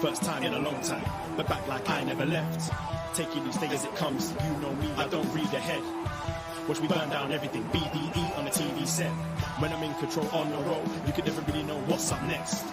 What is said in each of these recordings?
First time in a long time, but back like I never left. Taking each day as it comes, you know me, I don't read ahead. Watch me burn down everything, BDE on the TV set. When I'm in control on the road, you can never really know what's up next.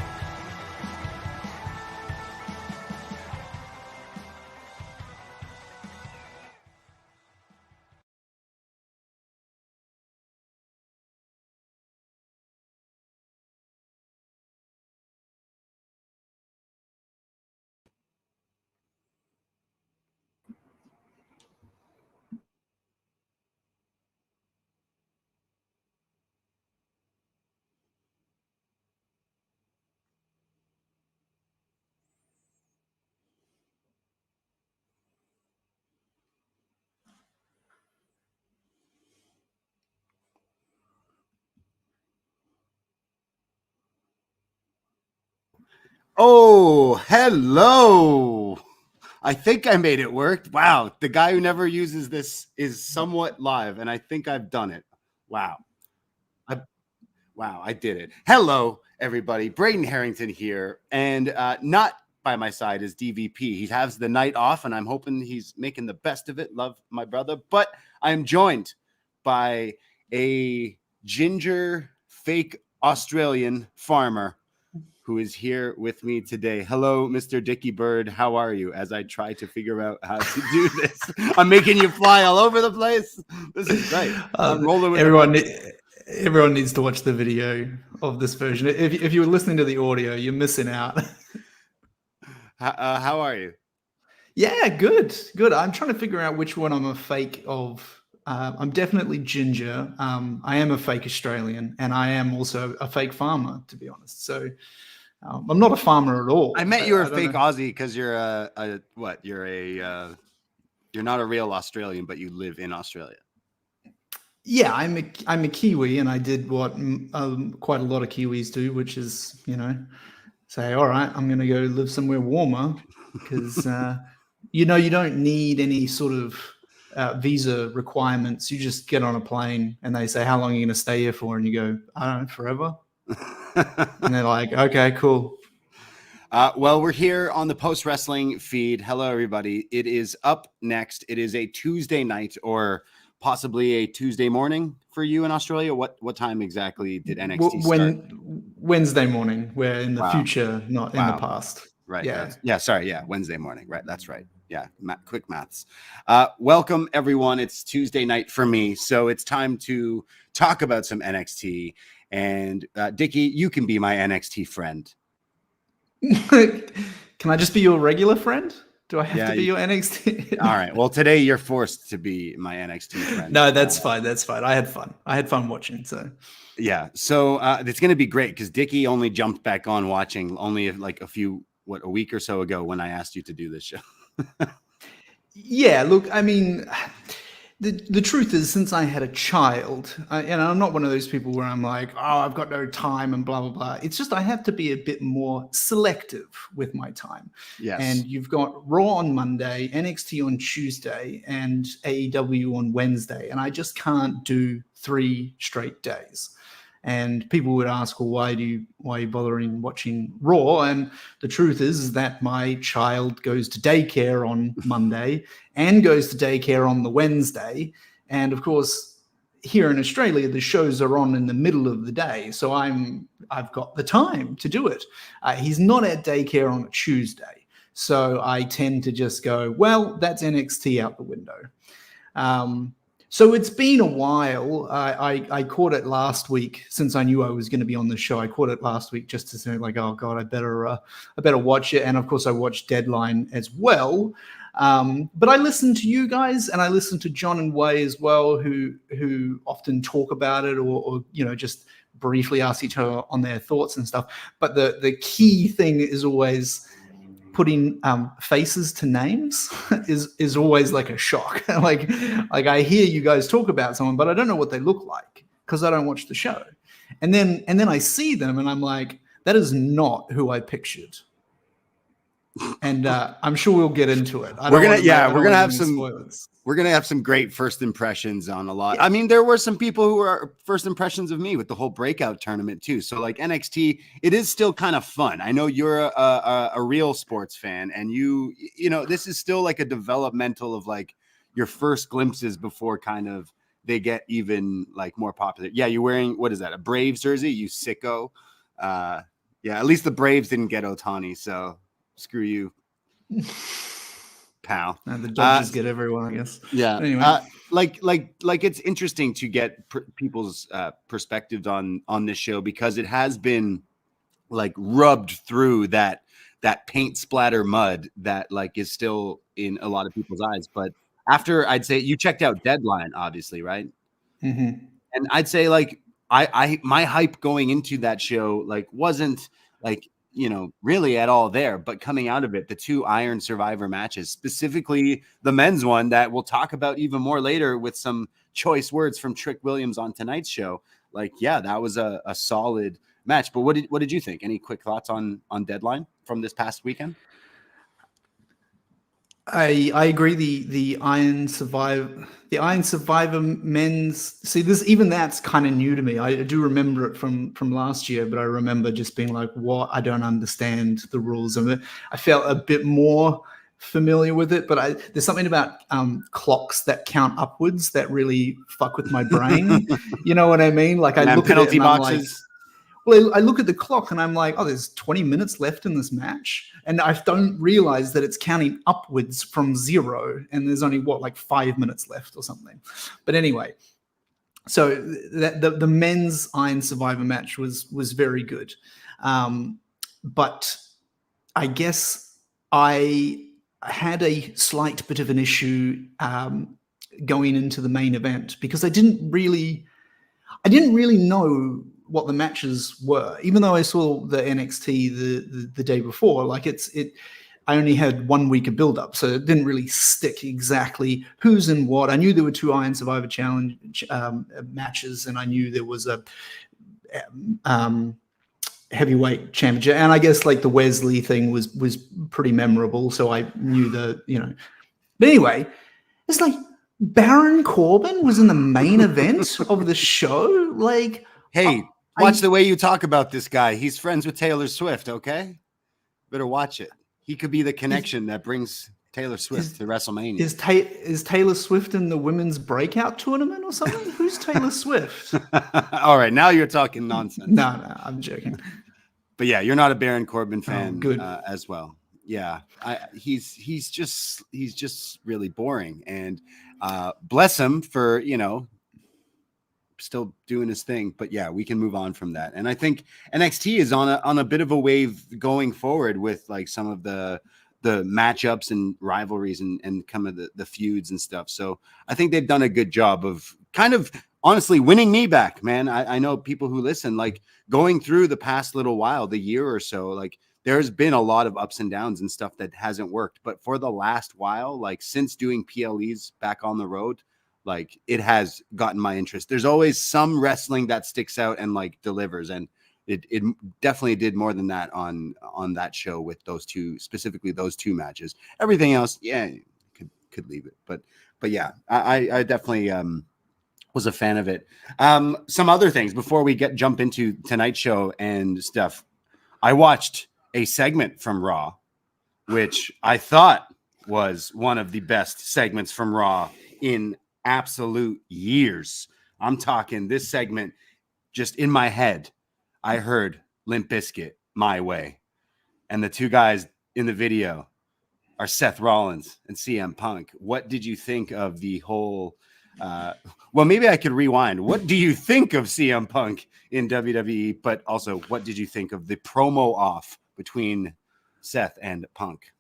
Oh, hello. I think I made it work. Wow. The guy who never uses this is somewhat live, and I think I've done it. Wow. I did it. Hello, everybody. Braden Herrington here, and not by my side is DVP. He has the night off, and I'm hoping he's making the best of it. Love my brother. But I'm joined by a ginger fake Australian farmer who is here with me today. Hello, Mr. Dickie Bird. How are you? As I try to figure out how to do this. I'm making you fly all over the place. This is great. I'm rolling with everyone needs to watch the video of this version. If you were listening to the audio, you're missing out. How are you? Yeah, good. I'm trying to figure out which one I'm a fake of. I'm definitely ginger. I am a fake Australian, and I am also a fake farmer, to be honest. So I'm not a farmer at all. I met you were a fake Aussie because you're you're not a real Australian, but you live in Australia. Yeah, I'm a Kiwi, and I did what quite a lot of Kiwis do, which is, say, all right, I'm going to go live somewhere warmer because, you don't need any sort of visa requirements. You just get on a plane and they say, how long are you going to stay here for? And you go, I don't know, forever. And they're like, okay, cool. Well, we're here on the Post Wrestling feed. Hello, everybody. It is up next. It is a Tuesday night or possibly a Tuesday morning for you in Australia. What time exactly did NXT start? Wednesday morning. We're in the future, not in the past. Right. Yeah. Sorry. Yeah. Wednesday morning. Right. That's right. Yeah. Quick maths. Welcome, everyone. It's Tuesday night for me. So it's time to talk about some NXT. And Dickie, you can be my NXT friend. Can I just be your regular friend? Do I have to be your NXT? All right. Well, today you're forced to be my NXT friend. No, that's fine. That's fine. I had fun watching. So yeah. So it's going to be great because Dickie only jumped back on watching only like a week or so ago when I asked you to do this show. Yeah, look, I mean, the truth is, since I had a child, I'm not one of those people where I'm like, oh, I've got no time and blah, blah, blah. It's just I have to be a bit more selective with my time. Yes. And you've got Raw on Monday, NXT on Tuesday, and AEW on Wednesday. And I just can't do 3 straight days. And people would ask, well, why are you bothering watching Raw? And the truth is that my child goes to daycare on Monday and goes to daycare on the Wednesday. And of course, here in Australia, the shows are on in the middle of the day. So I've got the time to do it. He's not at daycare on a Tuesday. So I tend to just go, well, that's NXT out the window. So it's been a while. I caught it last week since I knew I was going to be on the show. I caught it last week just to say like, oh God, I better watch it. And of course I watched Deadline as well. But I listen to you guys and I listen to John and Way as well, who often talk about it or just briefly ask each other on their thoughts and stuff. But the key thing is always putting faces to names is always like a shock. like I hear you guys talk about someone, but I don't know what they look like because I don't watch the show. And then I see them and I'm like, that is not who I pictured. and I'm sure we'll get into it. We're gonna have some spoilers. We're gonna have some great first impressions on a lot. Yeah. I mean, there were some people who were first impressions of me with the whole breakout tournament too. So like NXT, it is still kind of fun. I know you're a real sports fan, and you know this is still like a developmental of like your first glimpses before kind of they get even like more popular. Yeah, you're wearing, what is that, a Braves jersey? You sicko. Yeah, at least the Braves didn't get Ohtani, so screw you. Pal. The Dodgers get everyone, I guess. Yeah. But anyway, like it's interesting to get people's perspectives on this show because it has been like rubbed through that paint splatter mud that like is still in a lot of people's eyes. But after, I'd say you checked out Deadline, obviously, right? Mm-hmm. And I'd say like my hype going into that show like wasn't like, you know, really at all there, but coming out of it, the 2 Iron Survivor matches, specifically the men's one that we'll talk about even more later with some choice words from Trick Williams on tonight's show. Like, yeah, that was a solid match. But what did you think? Any quick thoughts on Deadline from this past weekend? I agree. The Iron Survivor men's. See, that's kind of new to me. I do remember it from last year, but I remember just being like, "What? I don't understand the rules of it." I felt a bit more familiar with it, but there's something about clocks that count upwards that really fuck with my brain. You know what I mean? Like I look penalty at it and boxes. I'm like, well, I look at the clock and I'm like, oh, there's 20 minutes left in this match. And I don't realize that it's counting upwards from 0. And there's only, like 5 minutes left or something. But anyway, so the men's Iron Survivor match was very good. But I guess I had a slight bit of an issue going into the main event because I didn't really know what the matches were, even though I saw the NXT the day before. Like I only had 1 week of build up, so it didn't really stick exactly who's in what. I knew there were 2 Iron Survivor Challenge matches, and I knew there was a heavyweight championship, and I guess like the Wesley thing was pretty memorable, so I knew But anyway, it's like Baron Corbin was in the main event of the show. Like, hey. Watch the way you talk about this guy. He's friends with Taylor Swift, okay? Better watch it. He could be the connection that brings Taylor Swift to WrestleMania. Is Taylor Swift in the women's Breakout tournament or something? Who's Taylor Swift? All right, now you're talking nonsense. No, I'm joking. But yeah, you're not a Baron Corbin fan good. As well. Yeah, he's just really boring, and bless him for, you know, still doing his thing. But yeah, we can move on from that. And I think NXT is on a bit of a wave going forward with like some of the matchups and rivalries and kind of the feuds and stuff. So I think they've done a good job of kind of honestly winning me back, man. I know people who listen, like going through the past little while, the year or so, like there's been a lot of ups and downs and stuff that hasn't worked. But for the last while, like since doing PLEs back on the road, like it has gotten my interest. There's always some wrestling that sticks out and like delivers. And it definitely did more than that on that show with those 2, specifically those 2 matches. Everything else, yeah, could leave it. But yeah, I definitely was a fan of it. Some other things before we jump into tonight's show and stuff. I watched a segment from Raw, which I thought was one of the best segments from Raw in absolute years. I'm talking this segment, just in my head, I heard Limp Bizkit, My Way. And the 2 guys in the video are Seth Rollins and CM Punk. What did you think of the whole well, maybe I could rewind. What do you think of CM Punk in WWE? But also, what did you think of the promo off between Seth and Punk?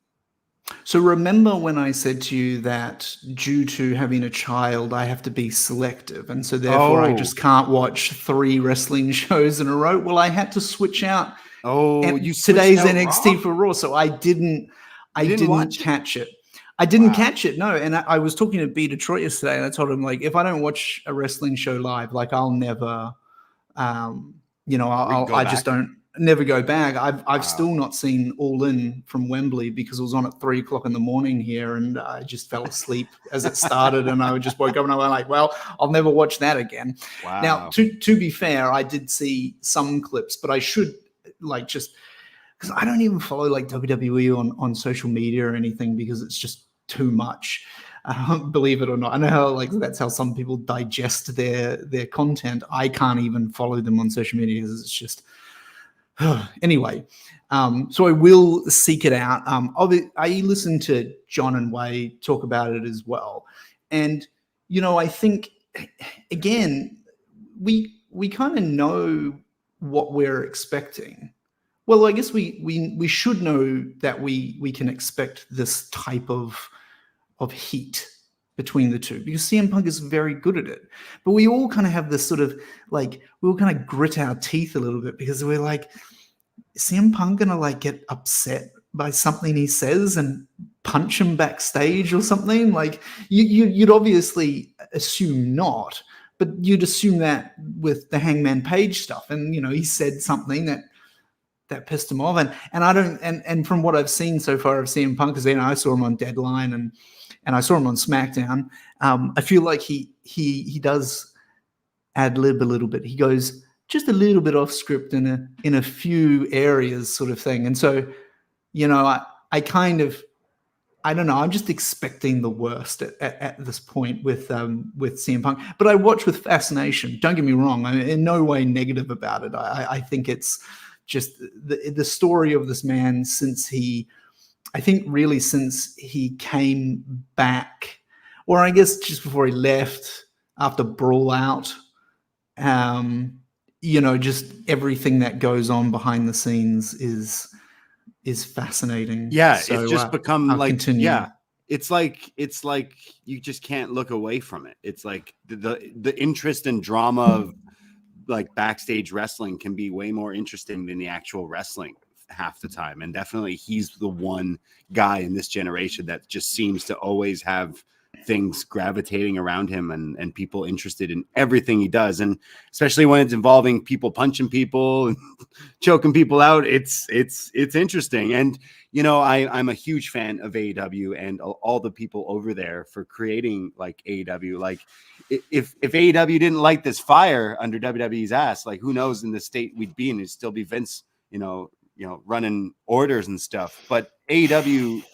So remember when I said to you that due to having a child, I have to be selective. And so therefore I just can't watch 3 wrestling shows in a row. Well, I had to switch out today's NXT Raw? For Raw. So I didn't catch it. I didn't catch it. No. And I was talking to B Detroit yesterday and I told him, like, if I don't watch a wrestling show live, like I'll never, I just don't. never go back. I've still not seen All In from Wembley because it was on at 3:00 in the morning here, and I just fell asleep as it started, and I just woke up and I went like, well, I'll never watch that again. Wow. Now, to be fair, I did see some clips, but I should like just because I don't even follow like WWE on social media or anything because it's just too much. Believe it or not, I know how like that's how some people digest their content. I can't even follow them on social media because it's just anyway. So I will seek it out. I listened to John and Wei talk about it as well, and I think again we kind of know what we're expecting. Well, I guess we should know that we can expect this type of heat between the two because CM Punk is very good at it. But we all kind of have this sort of like, we all kind of grit our teeth a little bit because we're like, is CM Punk gonna like get upset by something he says and punch him backstage or something? Like you'd obviously assume not, but you'd assume that with the Hangman Page stuff. And, he said something that pissed him off. And I don't, and from what I've seen so far of CM Punk, because I saw him on Deadline and I saw him on SmackDown. I feel like he does ad-lib a little bit. He goes just a little bit off script in a few areas, sort of thing. And so, I kind of, I don't know. I'm just expecting the worst at this point with CM Punk. But I watch with fascination. Don't get me wrong. I'm in no way negative about it. I think it's just the story of this man since he came back, or I guess just before he left after Brawl Out, just everything that goes on behind the scenes is fascinating. Yeah, so, it's just become I'll like, continue. yeah, it's like you just can't look away from it. It's like the interest and drama of like backstage wrestling can be way more interesting than the actual wrestling half the time. And definitely he's the one guy in this generation that just seems to always have things gravitating around him and people interested in everything he does. And especially when it's involving people punching people and choking people out, it's interesting. And, I'm a huge fan of AEW and all the people over there for creating like AEW. Like if AEW didn't light this fire under WWE's ass, like who knows in the state we'd be in, it'd still be Vince, running orders and stuff. But AEW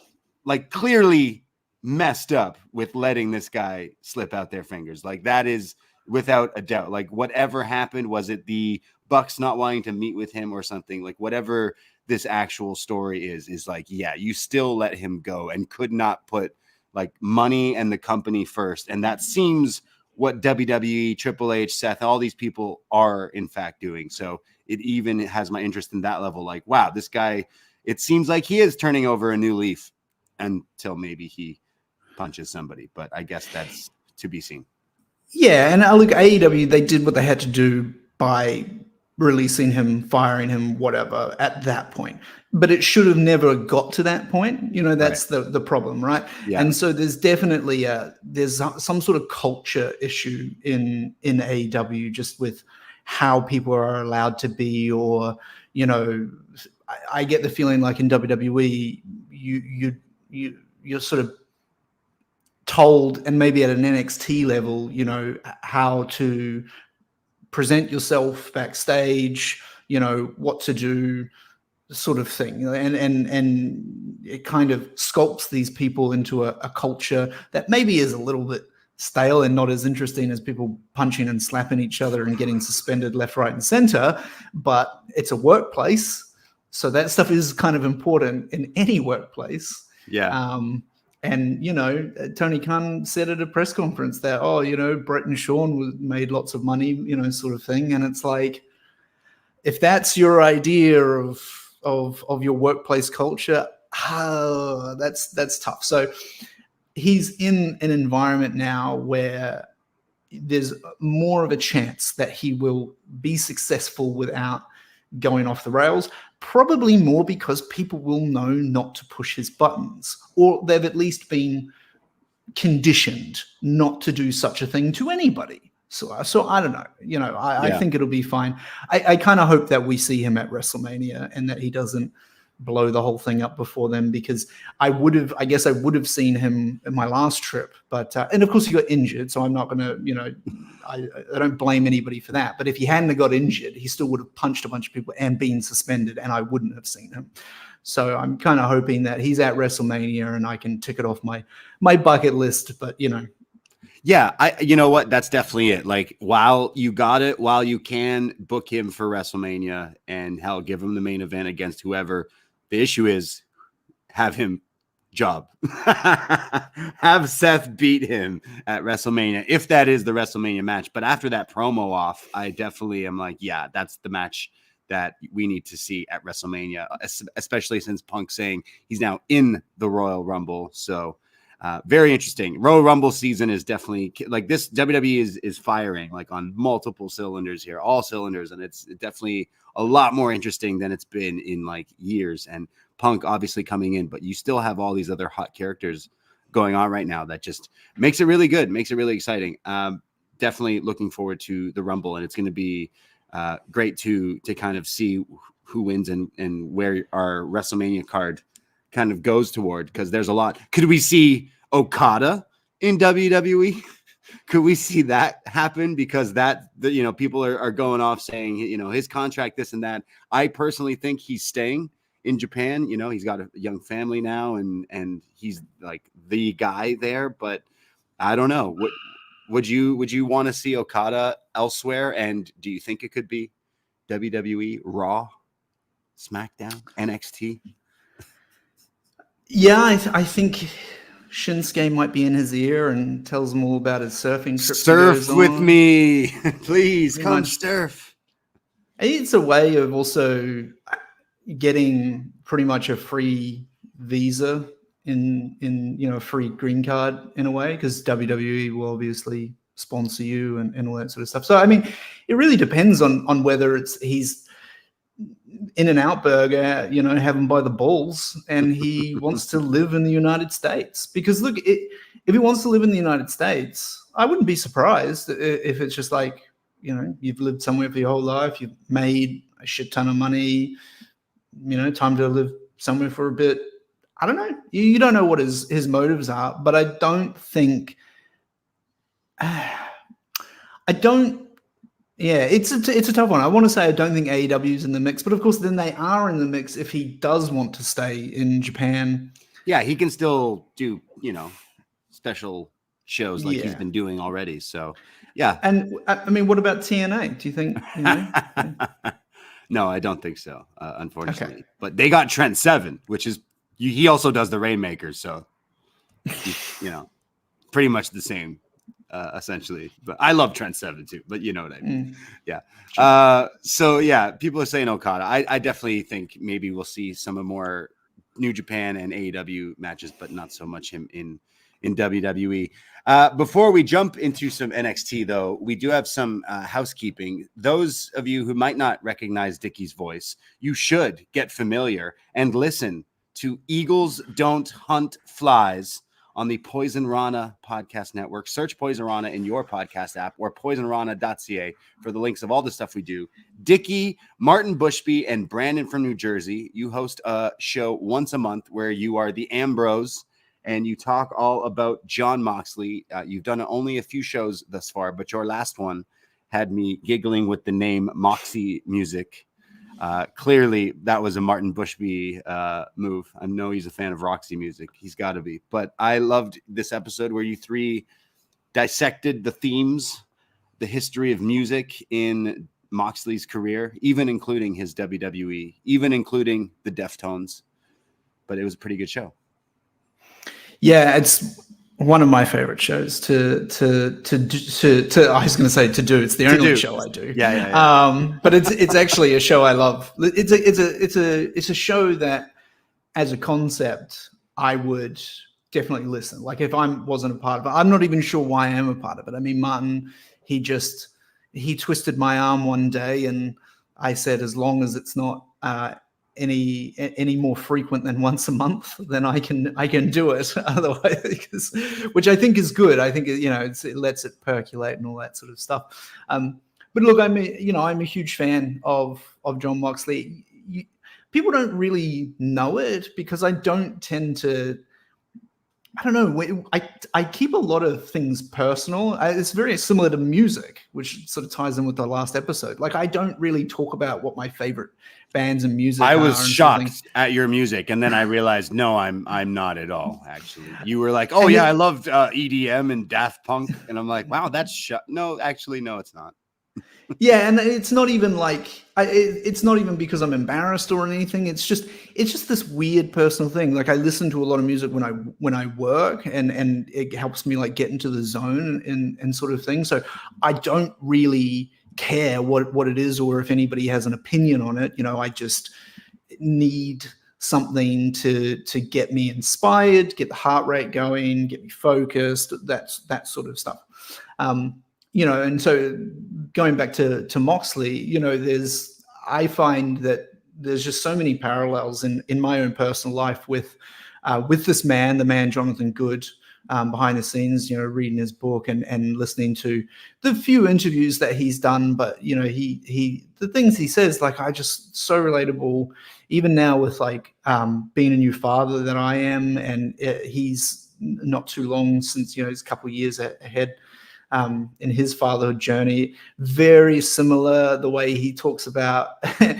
like clearly messed up with letting this guy slip out their fingers. Like that is without a doubt. Like whatever happened, was it the Bucks not wanting to meet with him or something? Like whatever this actual story is like, yeah, you still let him go and could not put like money and the company first. And that seems what WWE, Triple H, Seth, all these people are in fact doing. So it even has my interest in that level. Like, wow, this guy, it seems like he is turning over a new leaf until maybe he punches somebody, but I guess that's to be seen. Yeah, and look, AEW, they did what they had to do by releasing him, firing him, whatever, at that point. But it should have never got to that point. That's right. the problem, right? Yeah. And so there's definitely there's some sort of culture issue in AEW just with how people are allowed to be, or I get the feeling like in WWE, you're sort of told, and maybe at an NXT level, how to present yourself backstage, what to do, sort of thing, and it kind of sculpts these people into a culture that maybe is a little bit stale and not as interesting as people punching and slapping each other and getting suspended left, right, and center. But it's a workplace, so that stuff is kind of important in any workplace. Yeah. And, Tony Khan said at a press conference that, Brett and Sean made lots of money, sort of thing. And it's like, if that's your idea of your workplace culture, that's tough. So he's in an environment now where there's more of a chance that he will be successful without going off the rails, probably more because people will know not to push his buttons, or they've at least been conditioned not to do such a thing to anybody. So I don't know. I think it'll be fine. I kind of hope that we see him at WrestleMania and that he doesn't blow the whole thing up before then, because I would have seen him in my last trip, but and of course he got injured, so I'm not gonna, I don't blame anybody for that. But if he hadn't have got injured, he still would have punched a bunch of people and been suspended, and I wouldn't have seen him. So I'm kind of hoping that he's at WrestleMania and I can tick it off my bucket list. But yeah, you know what? That's definitely it. Like, while you got it, while you can book him for WrestleMania and hell, give him the main event against whoever. The issue is have him job. Have Seth beat him at WrestleMania, if that is the WrestleMania match. But after that promo off, I definitely am like, yeah, that's the match that we need to see at WrestleMania, especially since Punk's saying he's now in the Royal Rumble. So very interesting. Royal Rumble season is definitely like this. WWE is firing like on multiple cylinders here, all cylinders. And it's definitely a lot more interesting than it's been in like years. And Punk obviously coming in, but you still have all these other hot characters going on right now that just makes it really good, makes it really exciting. Definitely looking forward to the Rumble, and it's going to be great to kind of see who wins and where our WrestleMania card kind of goes toward, because there's a lot. Could we see Okada in WWE? Could we see that happen? Because people are going off saying, his contract, this and that. I personally think he's staying in Japan. He's got a young family now, and he's like the guy there. But I don't know. Would you want to see Okada elsewhere? And do you think it could be WWE, Raw, SmackDown, NXT? Yeah, I think Shinsuke might be in his ear and tells him all about his surfing trip. Surf with me, please. Come surf. It's a way of also getting pretty much a free visa in a free green card in a way, because WWE will obviously sponsor you and all that sort of stuff. So I mean, it really depends on whether he's In-N-Out Burger, have him by the balls, and he wants to live in the United States. Because look, if he wants to live in the United States, I wouldn't be surprised if it's just like, you've lived somewhere for your whole life, you've made a shit ton of money, time to live somewhere for a bit. I don't know. You don't know what his motives are, but I don't think. Yeah, it's a tough one. I want to say I don't think AEW is in the mix, but of course then they are in the mix if he does want to stay in Japan. Yeah, he can still do, special shows like he's been doing already. So, yeah. And I mean, what about TNA? Do you think? No, I don't think so, unfortunately. Okay. But they got Trent Seven, which is he also does the Rainmakers, so pretty much the same. Essentially, but I love Trent Seven too, but you know what I mean. Yeah. Sure. So yeah, people are saying Okada. I definitely think maybe we'll see some more New Japan and AEW matches, but not so much him in WWE. Before we jump into some NXT though, we do have some housekeeping. Those of you who might not recognize Dickie's voice, you should get familiar and listen to Eagles Don't Hunt Flies on the Poisonrana podcast network. Search Poisonrana in your podcast app or Poisonrana.ca for the links of all the stuff we do. Dickie, Martin Bushby, and Brandon from New Jersey, you host a show once a month where you are the Ambrose and you talk all about Jon Moxley. You've done only a few shows thus far, but your last one had me giggling with the name Moxy Music. Clearly that was a Martin Bushby move. I know he's a fan of Roxy Music. He's got to be. But I loved this episode where you three dissected the themes, the history of music in Moxley's career, even including his WWE, even including the Deftones. But it was a pretty good show. Yeah, it's one of my favorite shows to I was going to say to do. It's the only show I do. Yeah. But it's actually a show I love. It's a show that, as a concept, I would definitely listen. Like if I wasn't a part of it, I'm not even sure why I am a part of it. I mean, Martin, he twisted my arm one day, and I said, as long as it's not any more frequent than once a month, then I can do it. Otherwise, which I think is good. I think it lets it percolate and all that sort of stuff. But look, I'm a huge fan of Jon Moxley. People don't really know it because I don't tend to. I don't know. I keep a lot of things personal. It's very similar to music, which sort of ties in with the last episode. Like, I don't really talk about what my favorite bands and music are. I was shocked at your music, and then I realized, no, I'm not at all. Actually, you were like, oh yeah, I loved EDM and Daft Punk, and I'm like, wow, that's no, actually, no, it's not. Yeah, and it's not even like it's not even because I'm embarrassed or anything. It's just this weird personal thing. Like, I listen to a lot of music when I work, and it helps me like get into the zone and sort of thing. So I don't really care what it is or if anybody has an opinion on it. I just need something to get me inspired, get the heart rate going, get me focused. That sort of stuff. And so going back to Moxley, I find that there's just so many parallels in my own personal life with this man, the man Jonathan Good, behind the scenes, reading his book and listening to the few interviews that he's done. But he the things he says, like, I just so relatable. Even now with like being a new father that I am, and he's not too long since he's a couple of years ahead. In his fatherhood journey, very similar the way he talks about.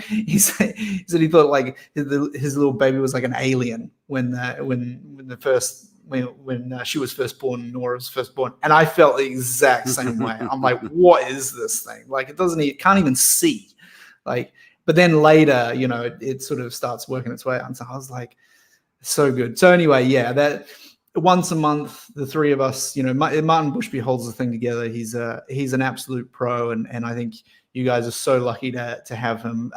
he said he thought like his little baby was like an alien when she was first born, Nora was first born, and I felt the exact same way. I'm like, what is this thing? Like, it can't even see. Like, but then later, it sort of starts working its way out. And so I was like, so good. So anyway, yeah, that. Once a month, the three of us, Martin Bushby holds the thing together. He's an absolute pro, and I think you guys are so lucky to have him.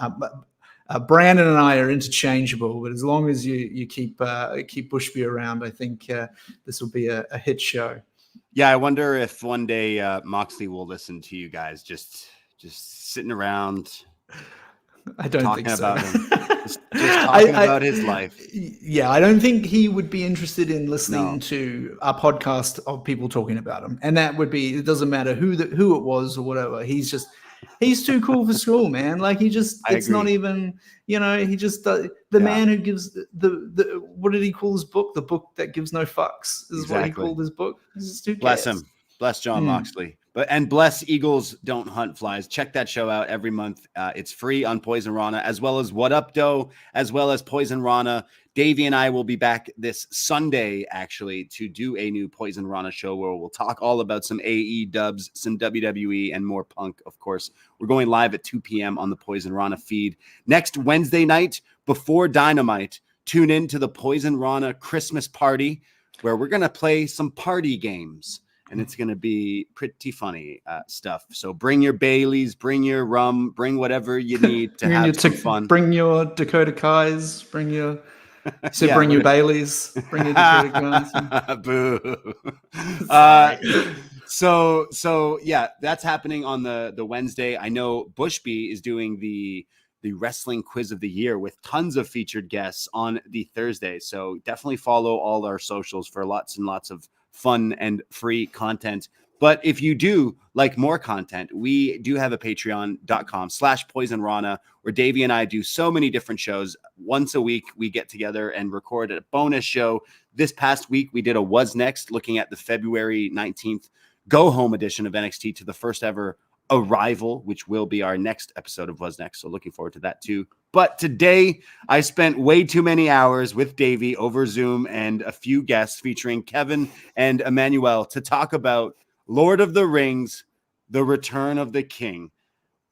Brandon and I are interchangeable, but as long as you keep Bushby around, I think this will be a hit show. Yeah, I wonder if one day Moxley will listen to you guys just sitting around. I don't think so. About him. Just talking about his life. Yeah, I don't think he would be interested in listening to a podcast of people talking about him. And that would be, it doesn't matter who it was or whatever. He's too cool for school, man. Like, not even, he just, the man who gives the what did he call his book? The book that gives no fucks is what he called his book. Bless him. Bless Jon Moxley. And bless Eagles Don't Hunt Flies. Check that show out every month. It's free on Poisonrana, as well as What Up Doe, as well as Poisonrana. Davie and I will be back this Sunday, actually, to do a new Poisonrana show where we'll talk all about some AE dubs, some WWE, and more punk, of course. We're going live at 2 p.m. on the Poisonrana feed. Next Wednesday night, before Dynamite, tune in to the Poisonrana Christmas party, where we're going to play some party games. And it's going to be pretty funny stuff. So bring your Baileys, bring your rum, bring whatever you need to have some fun. Bring your Dakota Kais, bring your your Baileys, bring your Dakota Kais. Boo. So yeah, that's happening on the Wednesday. I know Bushby is doing the wrestling quiz of the year with tons of featured guests on the Thursday. So definitely follow all our socials for lots and lots of fun and free content. But if you do like more content, we do have a patreon.com/Poisonrana where Davie and I do so many different shows. Once a week, we get together and record a bonus show. This past week, we did a wasNXT looking at the February 19th go-home edition of NXT to the first ever Arrival, which will be our next episode of wasNXT. So looking forward to that too. But today I spent way too many hours with Davie over Zoom and a few guests featuring Kevin and Emmanuel to talk about Lord of the Rings, The Return of the King.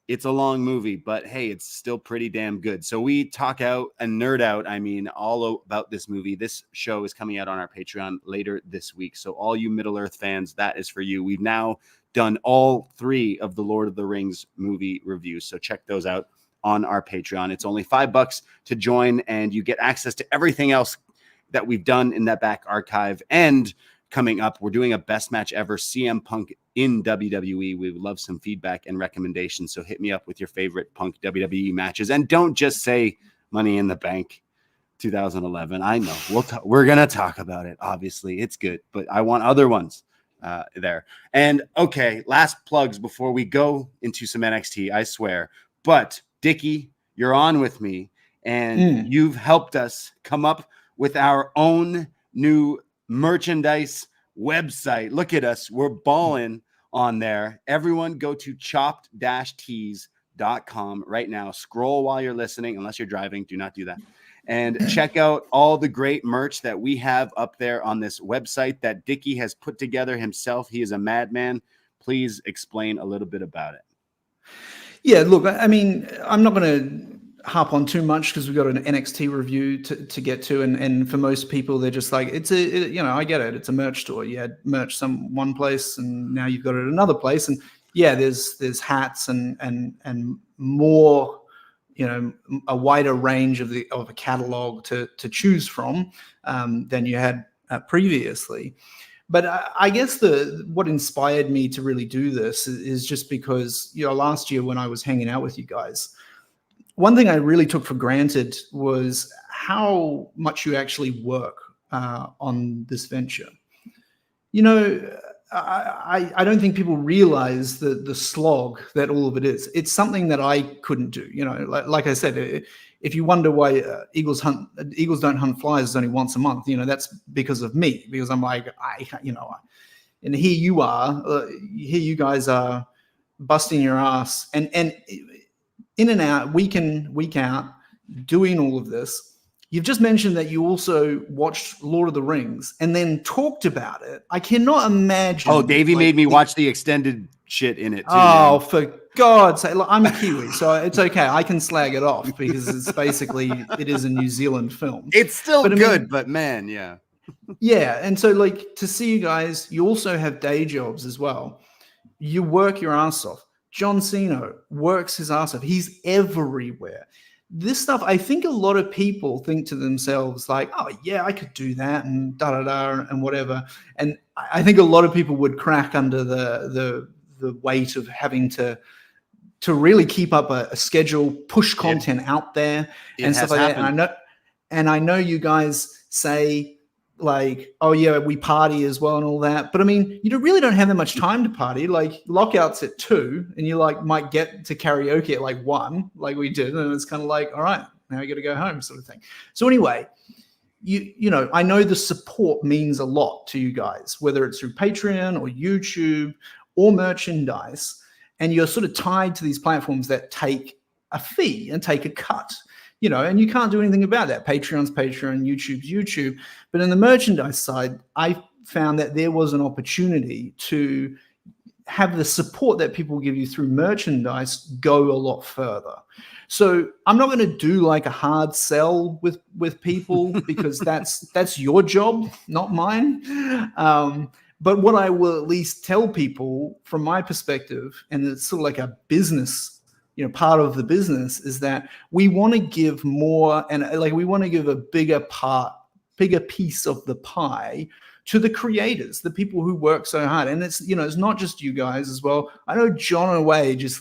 It's a long movie, but hey, it's still pretty damn good. So we talk out and nerd out, all about this movie. This show is coming out on our Patreon later this week. So all you Middle-earth fans, that is for you. We've now done all 3 of the Lord of the Rings movie reviews. So check those out on our Patreon. It's only $5 to join, and you get access to everything else that we've done in that back archive. And coming up, we're doing a best match ever, CM Punk in WWE. We would love some feedback and recommendations. So hit me up with your favorite Punk WWE matches. And don't just say Money in the Bank 2011. I know we're going to talk about it. Obviously it's good, but I want other ones there. And okay, last plugs before we go into some NXT, I swear. But Dickie, you're on with me, and you've helped us come up with our own new merchandise website. Look at us. We're balling on there. Everyone go to chopped-tees.com right now. Scroll while you're listening, unless you're driving. Do not do that. And check out all the great merch that we have up there on this website that Dickie has put together himself. He is a madman. Please explain a little bit about it. Yeah, look, I mean, I'm not going to harp on too much because we've got an NXT review to get to. And for most people, they're just like, I get it. It's a merch store. You had merch one place and now you've got it another place. And yeah, there's hats and more, a wider range of a catalog to choose from than you had previously. But I guess what inspired me to really do this is just because, last year when I was hanging out with you guys, one thing I really took for granted was how much you actually work on this venture. I don't think people realize the slog that all of it is. It's something that I couldn't do. Like I said, if you wonder why eagles don't hunt flies only once a month, that's because of me. Because I'm like, and here you guys are busting your ass and in and out, week in, week out, doing all of this. You've just mentioned that you also watched Lord of the Rings and then talked about it. I cannot imagine. Oh, Davie made me watch the extended shit in it too. Oh, man. For God's sake. Look, I'm a Kiwi, so it's okay. I can slag it off because it is a New Zealand film. It's still good, but man, yeah. Yeah, and so to see you guys, you also have day jobs as well. You work your ass off. John Siino works his ass off. He's everywhere. This stuff, I think a lot of people think to themselves like, oh, yeah, I could do that and da-da-da and whatever. And I think a lot of people would crack under the weight of having to really keep up a schedule, push content out there and stuff like that. And I know you guys say like, oh, yeah, we party as well and all that. But I mean, you really don't have that much time to party. Like lockouts at 2 and you might get to karaoke at 1, like we did. And it's kind of like, all right, now you got to go home sort of thing. So anyway, I know the support means a lot to you guys, whether it's through Patreon or YouTube or merchandise. And you're sort of tied to these platforms that take a fee and take a cut. And you can't do anything about that. Patreon's Patreon, YouTube's YouTube. But in the merchandise side, I found that there was an opportunity to have the support that people give you through merchandise go a lot further. So I'm not going to do a hard sell with people because that's your job, not mine. But what I will at least tell people from my perspective, and it's sort of like a business part of the business, is that we want to give more and we want to give a bigger piece of the pie to the creators, the people who work so hard. And it's, it's not just you guys as well. I know John and Wade just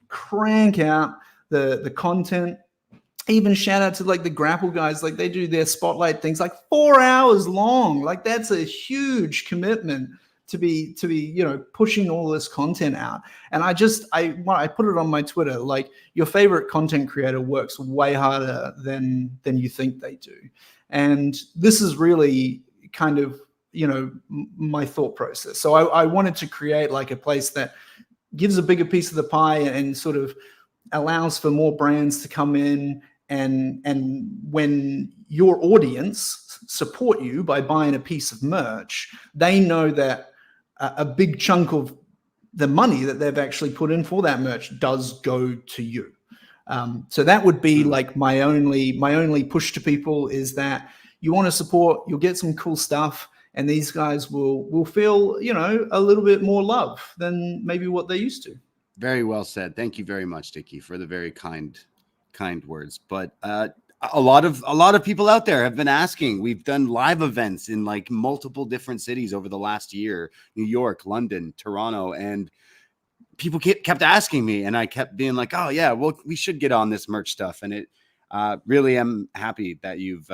crank out the content. Even shout out to the Grapple guys, they do their spotlight things 4 hours long. That's a huge commitment to be pushing all this content out. And I put it on my Twitter, your favorite content creator works way harder than you think they do. And this is really kind of my thought process. So I wanted to create a place that gives a bigger piece of the pie and sort of allows for more brands to come in. And when your audience support you by buying a piece of merch, they know that a big chunk of the money that they've actually put in for that merch does go to you. So that would be my only push to people is that you want to support, you'll get some cool stuff, and these guys will feel, a little bit more love than maybe what they used to. Very well said. Thank you very much, Dickie, for the very kind words. But a lot of people out there have been asking. We've done live events in multiple different cities over the last year, New York, London, Toronto, and people kept asking me, and I kept being like, oh yeah, well, we should get on this merch stuff. And really am happy that you've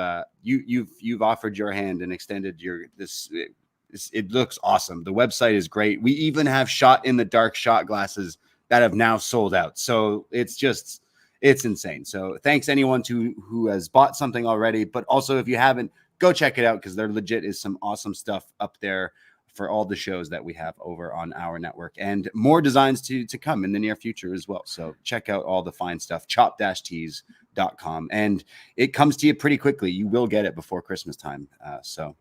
offered your hand and extended it looks awesome. The website is great. We even have shot in the dark shot glasses that have now sold out. So it's insane. So thanks anyone who has bought something already, but also if you haven't, go check it out because there legit is some awesome stuff up there for all the shows that we have over on our network, and more designs to come in the near future as well. So check out all the fine stuff, chop-tees.com, and it comes to you pretty quickly. You will get it before Christmas time. So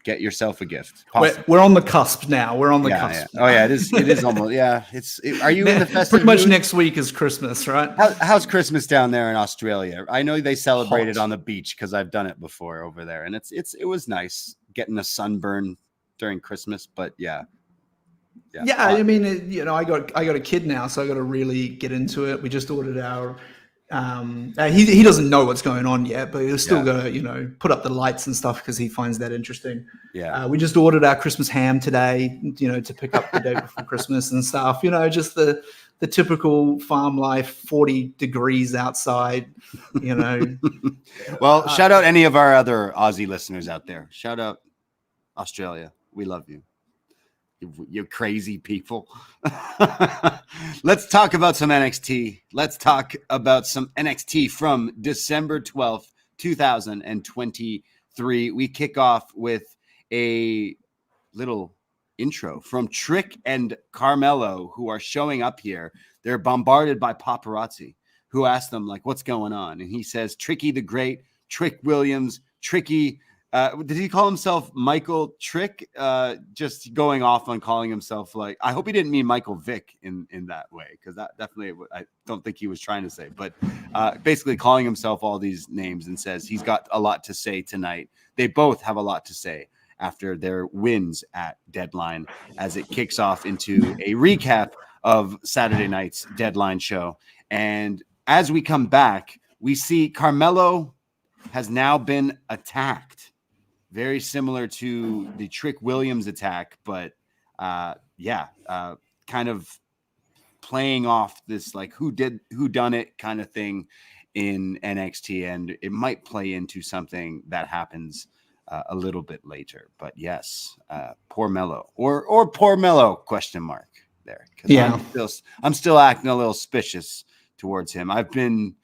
get yourself a gift. We're on the cusp now. We're on the cusp. Yeah. Oh yeah, it is almost. Yeah, are you in the festive pretty much mood? Next week is Christmas, right? How's Christmas down there in Australia? I know they celebrated on the beach because I've done it before over there, and it was nice getting a sunburn during Christmas, but yeah. I mean, I got a kid now, so I got to really get into it. We just ordered our. He doesn't know what's going on yet, but he's still got to put up the lights and stuff because he finds that interesting. Yeah. We just ordered our Christmas ham today, to pick up the day before Christmas and stuff. Just the typical farm life, 40 degrees outside. Well, shout out any of our other Aussie listeners out there. Shout out Australia. We love you. You crazy people. Let's talk about some NXT. Let's talk about some NXT from December 12th, 2023. We kick off with a little intro from Trick and Carmelo, who are showing up here. They're bombarded by paparazzi who ask them, like, what's going on? And he says, Tricky the Great, Trick Williams, Tricky. Did he call himself Michael Trick? Just going off on calling himself, like, I hope he didn't mean Michael Vick in that way, because that definitely, I don't think he was trying to say, but basically calling himself all these names and says he's got a lot to say tonight. They both have a lot to say after their wins at Deadline, as it kicks off into a recap of Saturday night's Deadline show. And as we come back, we see Carmelo has now been attacked. Very similar to the Trick Williams attack, but kind of playing off this like who done it kind of thing in NXT, and it might play into something that happens a little bit later. But yes, poor Mello or poor Mello question mark there. Yeah, I'm still acting a little suspicious towards him. I've been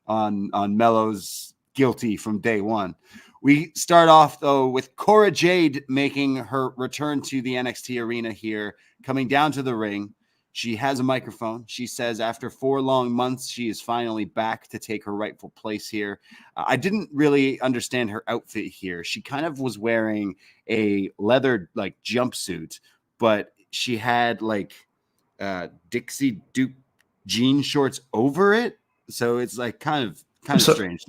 on Mello's guilty from day one. We start off, though, with Cora Jade making her return to the NXT arena here, coming down to the ring. She has a microphone. She says after 4 long months, she is finally back to take her rightful place here. I didn't really understand her outfit here. She kind of was wearing a leather like jumpsuit, but she had like Dixie Duke jean shorts over it. So it's like kind of strange.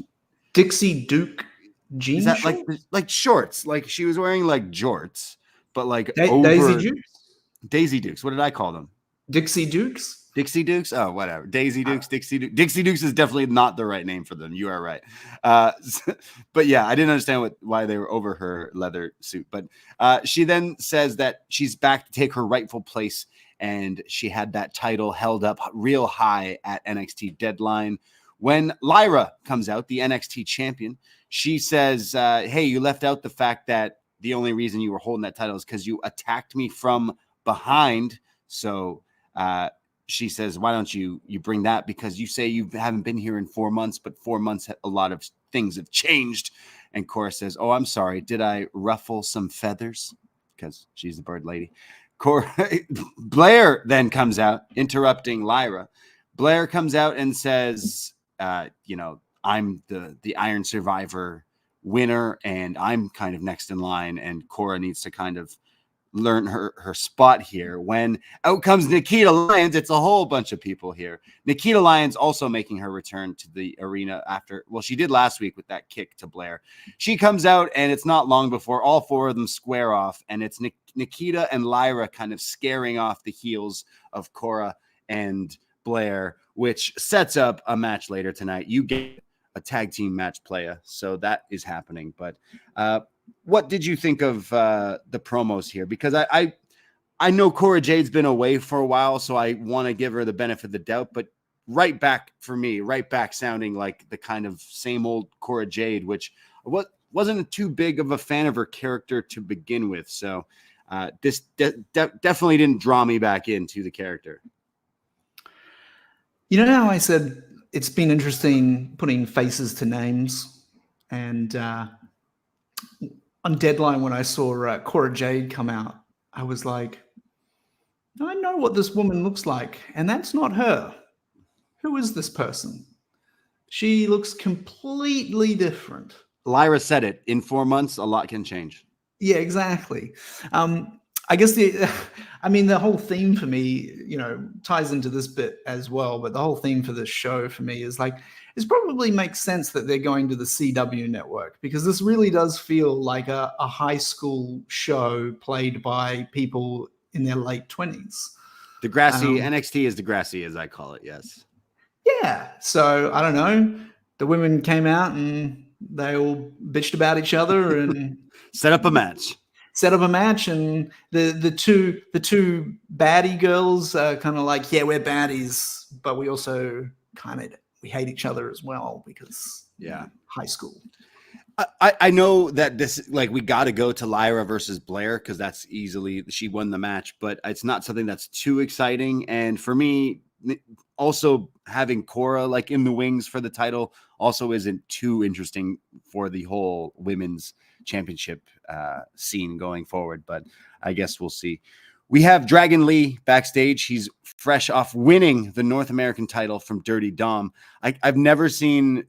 Dixie Duke jeans? Is that like shorts? Like she was wearing like jorts, but like over Daisy Dukes? Daisy Dukes. What did I call them? Dixie Dukes? Dixie Dukes? Oh, whatever. Daisy Dukes, Dixie Dukes. Dixie Dukes is definitely not the right name for them. You are right. But yeah, I didn't understand why they were over her leather suit. But she then says that she's back to take her rightful place, and she had that title held up real high at NXT Deadline. When Lyra comes out, the NXT champion, she says, hey, you left out the fact that the only reason you were holding that title is because you attacked me from behind. So she says, why don't you bring that? Because you say you haven't been here in 4 months, but 4 months, a lot of things have changed. And Cora says, oh, I'm sorry. Did I ruffle some feathers? Because she's the bird lady. Blair then comes out, interrupting Lyra. Blair comes out and says, I'm the Iron Survivor winner, and I'm kind of next in line, and Cora needs to kind of learn her spot here. When out comes Nikita Lyons, it's a whole bunch of people here. Nikita Lyons also making her return to the arena after, well, she did last week with that kick to Blair. She comes out, and it's not long before all 4 of them square off, and it's Nikita and Lyra kind of scaring off the heels of Cora and Blair, which sets up a match later tonight. You get a tag team match playa, so that is happening. But what did you think of the promos here? Because I know Cora Jade's been away for a while, so I want to give her the benefit of the doubt. But right back for me, right back sounding like the kind of same old Cora Jade, which wasn't too big of a fan of her character to begin with. So this definitely didn't draw me back into the character. You know how I said it's been interesting putting faces to names, and on Deadline when I saw Cora Jade come out, I was like, I know what this woman looks like, and that's not her. Who is this person? She looks completely different. Lyra said it. In 4 months, a lot can change. Yeah, exactly. I guess the whole theme for me, ties into this bit as well. But the whole theme for this show for me is like, it probably makes sense that they're going to the CW network, because this really does feel like a high school show played by people in their late 20s. Degrassi, NXT is Degrassi, as I call it. Yes. Yeah. So I don't know. The women came out and they all bitched about each other and set up a match. And the two baddie girls are kind of like, yeah, we're baddies, but we also we hate each other as well because high school. I know that this, like, we got to go to Lyra versus Blair because that's easily, she won the match, but it's not something that's too exciting. And for me, also having Cora like in the wings for the title also isn't too interesting for the whole women's championship scene going forward. But I guess we'll see. We have Dragon Lee backstage. He's fresh off winning the North American title from Dirty Dom. I've never seen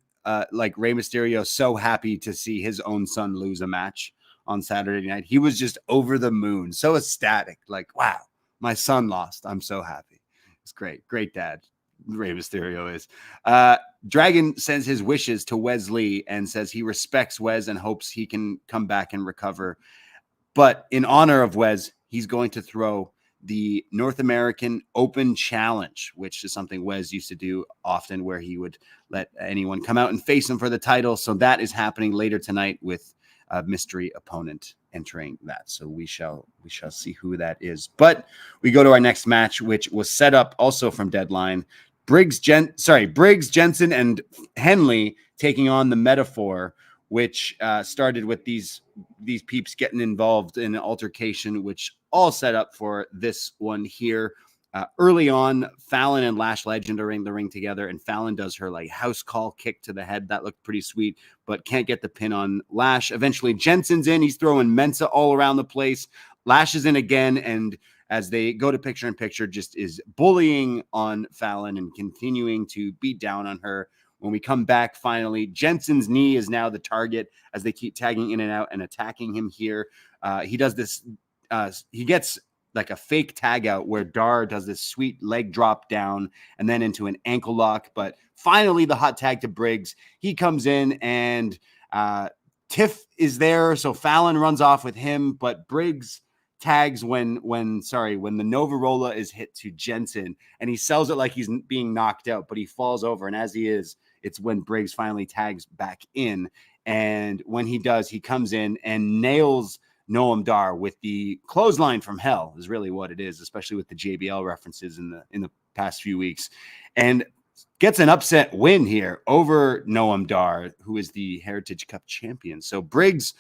like Rey Mysterio so happy to see his own son lose a match on Saturday night. He was just over the moon, so ecstatic. Like, wow, my son lost. I'm so happy. It's great. Great dad. Rey Mysterio is. Dragon sends his wishes to Wesley and says he respects Wes and hopes he can come back and recover. But in honor of Wes, he's going to throw the North American Open Challenge, which is something Wes used to do often, where he would let anyone come out and face him for the title. So that is happening later tonight with a mystery opponent entering that. So we shall see who that is. But we go to our next match, which was set up also from Deadline. Briggs, Jensen, and Henley taking on the Metaphor, which started with these peeps getting involved in an altercation, which all set up for this one here. Early on, Fallon and Lash Legend are in the ring together, and Fallon does her like house call kick to the head. That looked pretty sweet, but can't get the pin on Lash. Eventually, Jensen's in. He's throwing Mensah all around the place. Lash is in again, and as they go to picture-in-picture, just is bullying on Fallon and continuing to beat down on her. When we come back, finally, Jensen's knee is now the target as they keep tagging in and out and attacking him here. He does this. He gets like a fake tag out where Dar does this sweet leg drop down and then into an ankle lock. But finally, the hot tag to Briggs. He comes in and Tiff is there. So Fallon runs off with him, but Briggs tags when the Novarola is hit to Jensen, and he sells it like he's being knocked out, but he falls over. And as he is, it's when Briggs finally tags back in. And when he does, he comes in and nails Noam Dar with the clothesline from hell is really what it is, especially with the JBL references in the past few weeks, and gets an upset win here over Noam Dar, who is the Heritage Cup champion. So Briggs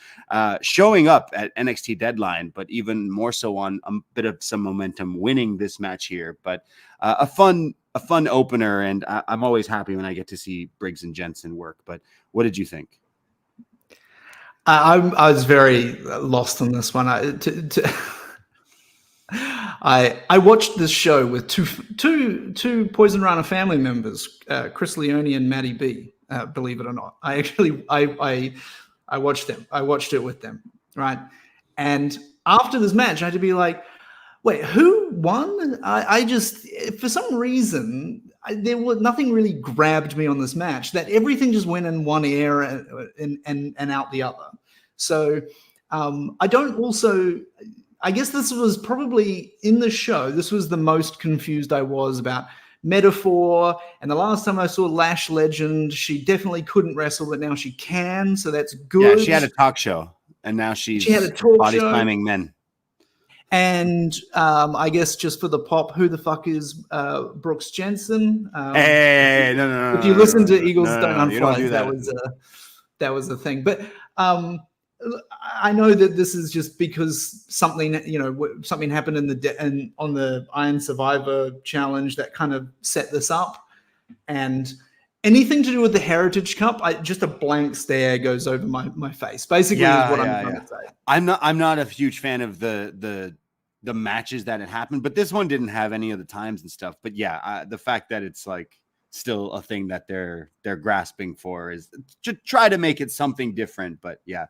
showing up at NXT Deadline, but even more so on a bit of some momentum, winning this match here. But a fun opener, and I'm always happy when I get to see Briggs and Jensen work. But what did you think? I was very lost on this one. I watched this show with two Poisonrana family members, Chris Leone and Maddie B. Believe it or not, I watched them. I watched it with them, right? And after this match, I had to be like, wait, who won? I just, for some reason, nothing really grabbed me on this match. That everything just went in one ear and out the other. So I guess this was probably in the show. This was the most confused I was about Metaphor. And the last time I saw Lash Legend, she definitely couldn't wrestle, but now she can. So that's good. Yeah, she had a talk show, and now she had a talk body show. slamming men. And I guess just for the pop, who the fuck is Brooks Jensen? Hey, no. If you listen to Eagles no, Don't you don't Unfly, do that was the thing. But I know that this is just because something happened on the Iron Survivor challenge that kind of set this up, and anything to do with the Heritage Cup, just a blank stare goes over my face. Basically, is what I'm trying to say. I'm not a huge fan of the matches that had happened, but this one didn't have any of the times and stuff. But yeah, the fact that it's like still a thing that they're grasping for is to try to make it something different. But yeah,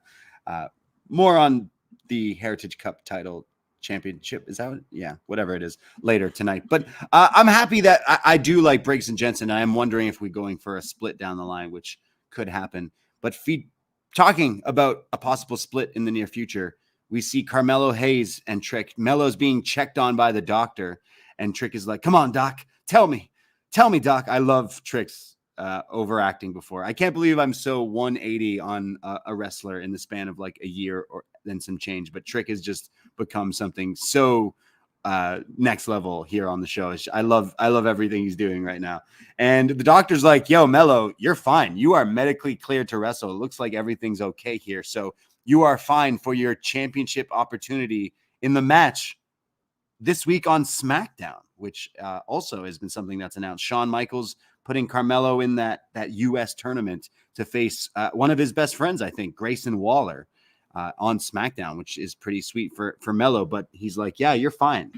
more on the Heritage Cup title championship. Is that what? Yeah, whatever it is later tonight. But I'm happy that I do like Briggs and Jensen. I am wondering if we're going for a split down the line, which could happen. But talking about a possible split in the near future, we see Carmelo Hayes and Trick. Melo's being checked on by the doctor, and Trick is like, "Come on, Doc, tell me, Doc." I love Trick's overacting before. I can't believe I'm so 180 on a wrestler in the span of like a year or then some change. But Trick has just become something so next level here on the show. I love everything he's doing right now. And the doctor's like, "Yo, Melo, you're fine. You are medically cleared to wrestle. It looks like everything's okay here. So you are fine for your championship opportunity in the match this week on SmackDown," which also has been something that's announced. Shawn Michaels putting Carmelo in that U.S. tournament to face one of his best friends, I think, Grayson Waller, on SmackDown, which is pretty sweet for Melo. But he's like, "Yeah, you're fine."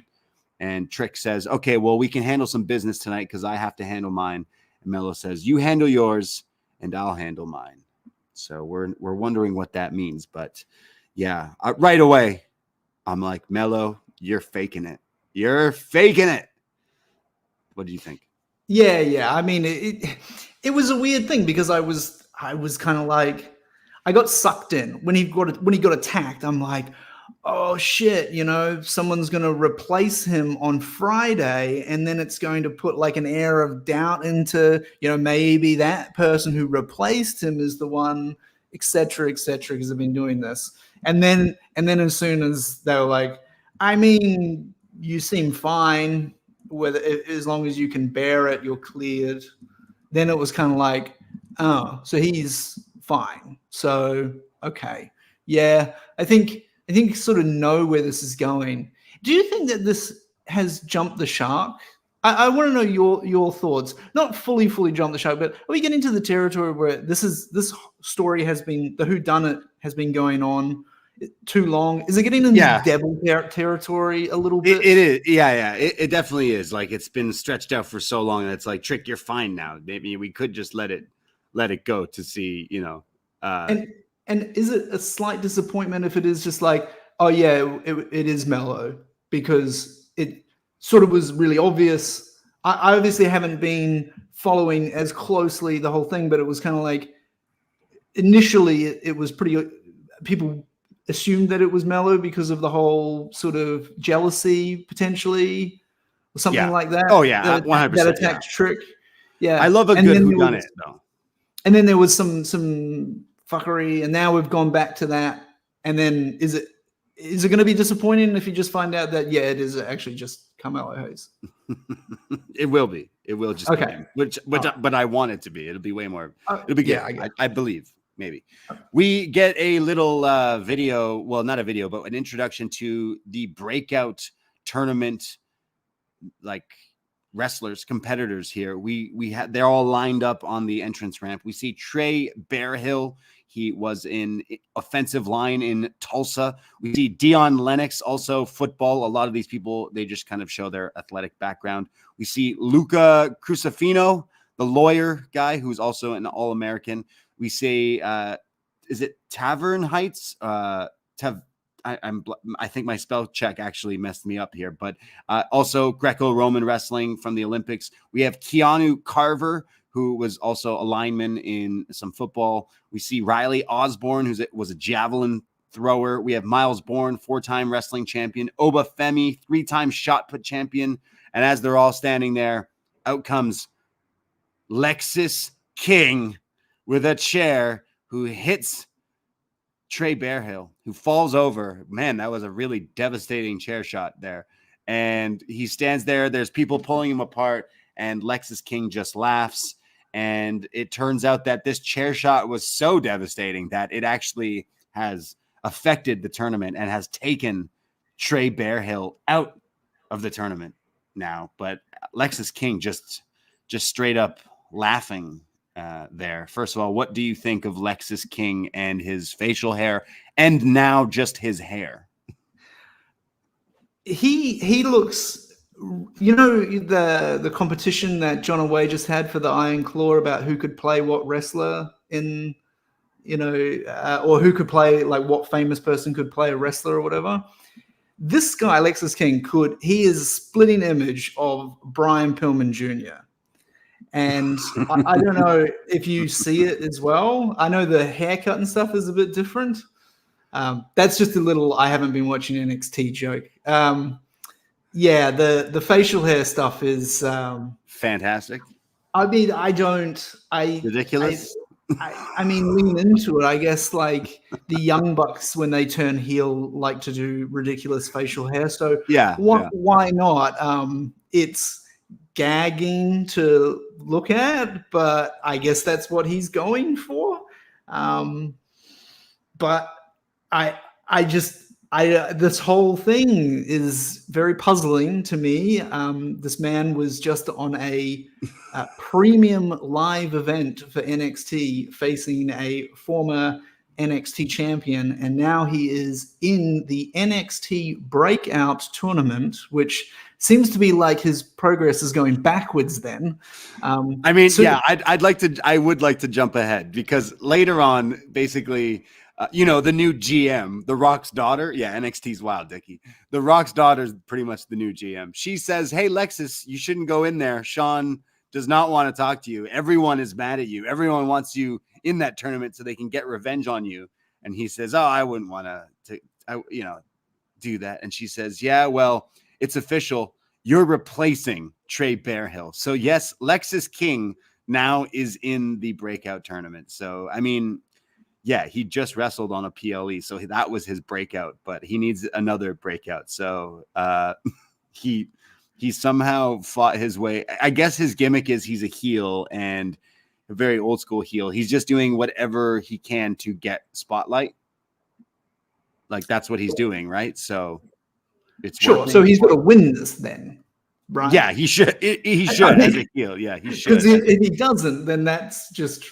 And Trick says, "Okay, well, we can handle some business tonight because I have to handle mine." And Melo says, "You handle yours and I'll handle mine." So we're wondering what that means. But yeah, right away, I'm like, "Melo, you're faking it. You're faking it." What do you think? Yeah. I mean, it was a weird thing because I was kind of like, I got sucked in when he got attacked. I'm like, oh shit, someone's going to replace him on Friday, and then it's going to put like an air of doubt into, maybe that person who replaced him is the one, etc., because I've been doing this. And then as soon as they were like, I mean, you seem fine, as long as you can bear it, you're cleared. Then it was kind of like, oh, so he's fine. So, okay. Yeah, I think sort of know where this is going. Do you think that this has jumped the shark? I want to know your thoughts. Not fully jumped the shark, but are we getting to the territory where this story has been, the whodunit has been going on too long? Is it getting into devil territory a little bit? It is. Yeah. It definitely is. Like, it's been stretched out for so long. It's like, Trick, you're fine now. Maybe we could just let it go to see, And is it a slight disappointment if it is just like, oh yeah, it is Melo, because it sort of was really obvious. I obviously haven't been following as closely the whole thing, but it was kind of like initially it was pretty, people assumed that it was Melo because of the whole sort of jealousy potentially or something like that. Oh yeah, 100%. That attacked Trick. Yeah, I love a good whodunit though. And then there was some fuckery, and now we've gone back to that. And then is it going to be disappointing if you just find out that it is actually just Carmelo Hayes? It will be. It will just be him, but I want it to be. It'll be way more. It'll be good. I believe. Maybe we get a little video. Well, not a video, but an introduction to the Breakout tournament, like wrestlers, competitors here. They're all lined up on the entrance ramp. We see Trey Bearhill. He was in offensive line in Tulsa. We see Dion Lennox, also football. A lot of these people, they just kind of show their athletic background. We see Luca Crucifino, the lawyer guy, who's also an All-American. We say, is it Tavern Heights? I think my spell check actually messed me up here, but also Greco-Roman wrestling from the Olympics. We have Keanu Carver, who was also a lineman in some football. We see Riley Osborne, who was a javelin thrower. We have Miles Bourne, 4-time wrestling champion. Oba Femi, 3-time shot put champion. And as they're all standing there, out comes Lexis King with a chair, who hits Trey Bearhill, who falls over. Man, that was a really devastating chair shot there. And he stands there. There's people pulling him apart, and Lexis King just laughs. And it turns out that this chair shot was so devastating that it actually has affected the tournament and has taken Trey Bearhill out of the tournament now. But Lexis King just straight up laughing there. First of all, what do you think of Lexis King and his facial hair, and now just his hair? He looks, you know, the competition that John Away just had for the Iron Claw about who could play what wrestler in, you know, or who could play, like, what famous person could play a wrestler or whatever. This guy, Lexis King, he is a splitting image of Brian Pillman Jr. And I don't know if you see it as well. I know the haircut and stuff is a bit different. That's just a little I haven't been watching NXT joke. Yeah, the facial hair stuff is fantastic. I mean, ridiculous. I mean, lean into it. I guess like the Young Bucks, when they turn heel, like to do ridiculous facial hair. So why not? It's gagging to look at, but I guess that's what he's going for. But this whole thing is very puzzling to me. This man was just on a premium live event for NXT facing a former NXT champion, and now he is in the NXT Breakout tournament, which seems to be like his progress is going backwards then. I would like to jump ahead, because later on, basically, the new GM, The Rock's daughter. Yeah, NXT's wild, Dickie. The Rock's daughter is pretty much the new GM. She says, "Hey, Lexis, you shouldn't go in there. Sean does not want to talk to you. Everyone is mad at you. Everyone wants you in that tournament so they can get revenge on you." And he says, "Oh, I wouldn't want to do that." And she says, "Yeah, well, it's official. You're replacing Trey Bearhill." So yes, Lexis King now is in the Breakout tournament. So, I mean, yeah, he just wrestled on a PLE, so that was his breakout, but he needs another breakout. So he somehow fought his way. I guess his gimmick is he's a heel, and a very old school heel. He's just doing whatever he can to get spotlight. Like, that's what he's doing, right? So it's sure. working. So he's going to win this then, right? Yeah, he should. He should as a heel. Yeah, he should. Because if he doesn't, then that's just.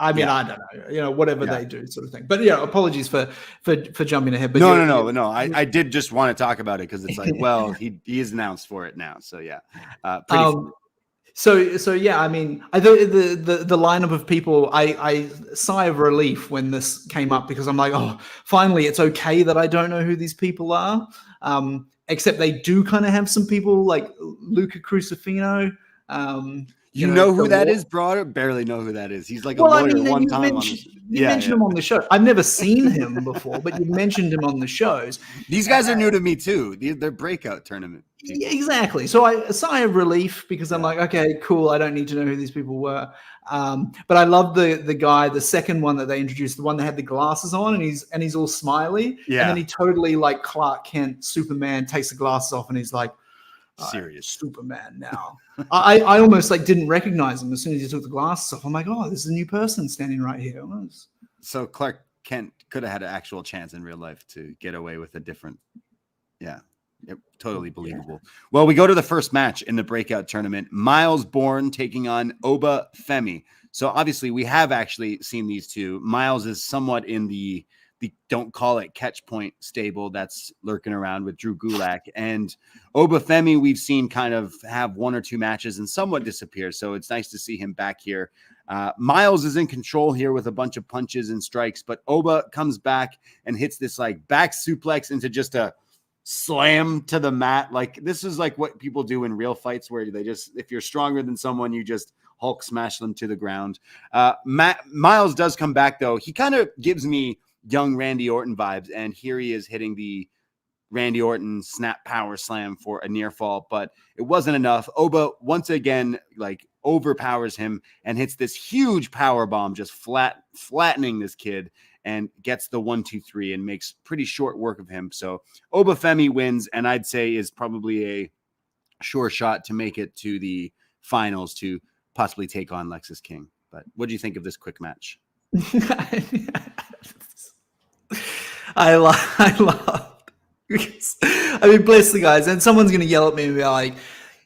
I mean, I don't know, whatever they do, sort of thing. But apologies for jumping ahead. But no. I did just want to talk about it because it's like, well, he is announced for it now. So yeah, So yeah, I mean, the lineup of people, I sigh of relief when this came up, because I'm like, oh, finally, it's okay that I don't know who these people are. Except they do kind of have some people like Luca Crucifino. You know who that is, bro? Barely know who that is. He's like a lawyer one time. You mentioned him on the show. I've never seen him before, but you've mentioned him on the shows. These guys are new to me too. They're Breakout tournament people. Yeah, exactly. So I sigh of relief, because I'm like, okay, cool. I don't need to know who these people were. But I love the guy, the second one that they introduced, the one that had the glasses on, and he's all smiley. Yeah. And then he totally, like Clark Kent, Superman, takes the glasses off, and he's like, serious Superman now. I almost like didn't recognize him as soon as he took the glasses off. I'm like, oh, this is a new person standing right here. So Clark Kent could have had an actual chance in real life to get away with a different. Yeah, totally believable. Yeah. Well, we go to the first match in the Breakout tournament. Miles Bourne taking on Oba Femi. So obviously we have actually seen these two. Miles is somewhat in the don't call it catch point stable that's lurking around with Drew Gulak, and Oba Femi we've seen kind of have one or two matches and somewhat disappear. So it's nice to see him back here. Miles is in control here with a bunch of punches and strikes, but Oba comes back and hits this like back suplex into just a slam to the mat. Like, this is like what people do in real fights, where they just, if you're stronger than someone, you just Hulk smash them to the ground. Miles does come back though. He kind of gives me young Randy Orton vibes, and here he is hitting the Randy Orton snap power slam for a near fall, but it wasn't enough. Oba once again like overpowers him and hits this huge power bomb, just flattening this kid. and gets the 1-2-3 and makes pretty short work of him. So Obafemi wins, and I'd say is probably a sure shot to make it to the finals to possibly take on Lexis King. But what do you think of this quick match? I love because, I mean, bless the guys, and someone's going to yell at me and be like,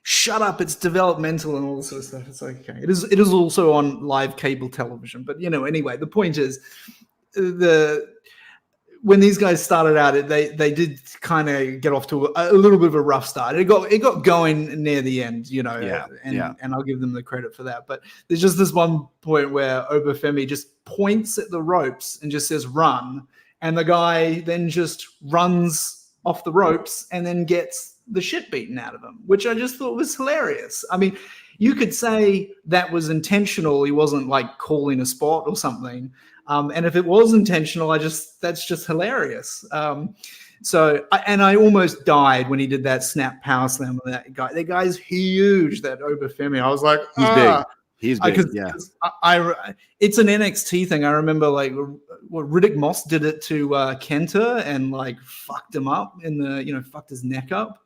shut up, it's developmental and all this sort of stuff. It's like, okay, it is also on live cable television. But, anyway, the point is when these guys started out, they did kind of get off to a little bit of a rough start. It got going near the end, and I'll give them the credit for that. But there's just this one point where Obafemi just points at the ropes and just says run, and the guy then just runs off the ropes and then gets the shit beaten out of him, which I just thought was hilarious. I mean, you could say that was intentional. He wasn't like calling a spot or something. And if it was intentional, that's just hilarious. So I almost died when he did that snap power slam with that guy. That guy's huge, that Obafemi. I was like, he's big. He's big. It's an NXT thing. I remember like Riddick Moss did it to Kenta and like fucked him up fucked his neck up.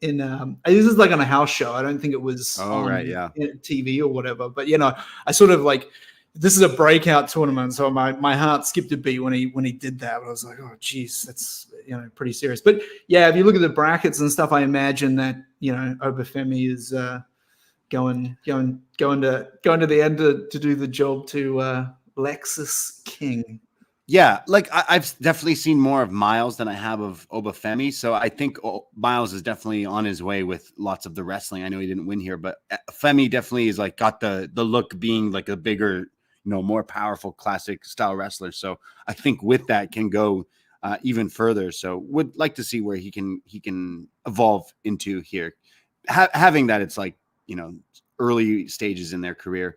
This is like on a house show. I don't think it was on TV or whatever. But I sort of like, this is a breakout tournament, so my heart skipped a beat when he did that. But I was like, oh geez, that's pretty serious. But yeah, if you look at the brackets and stuff, I imagine that Obafemi is going to the end to do the job to Lexis King. Yeah, like I've definitely seen more of Miles than I have of Obafemi. So I think Miles is definitely on his way with lots of the wrestling. I know he didn't win here, but Femi definitely is like got the look being like a bigger, more powerful classic style wrestler. So I think with that can go even further. So would like to see where he can evolve into here. Having that, it's like, early stages in their career.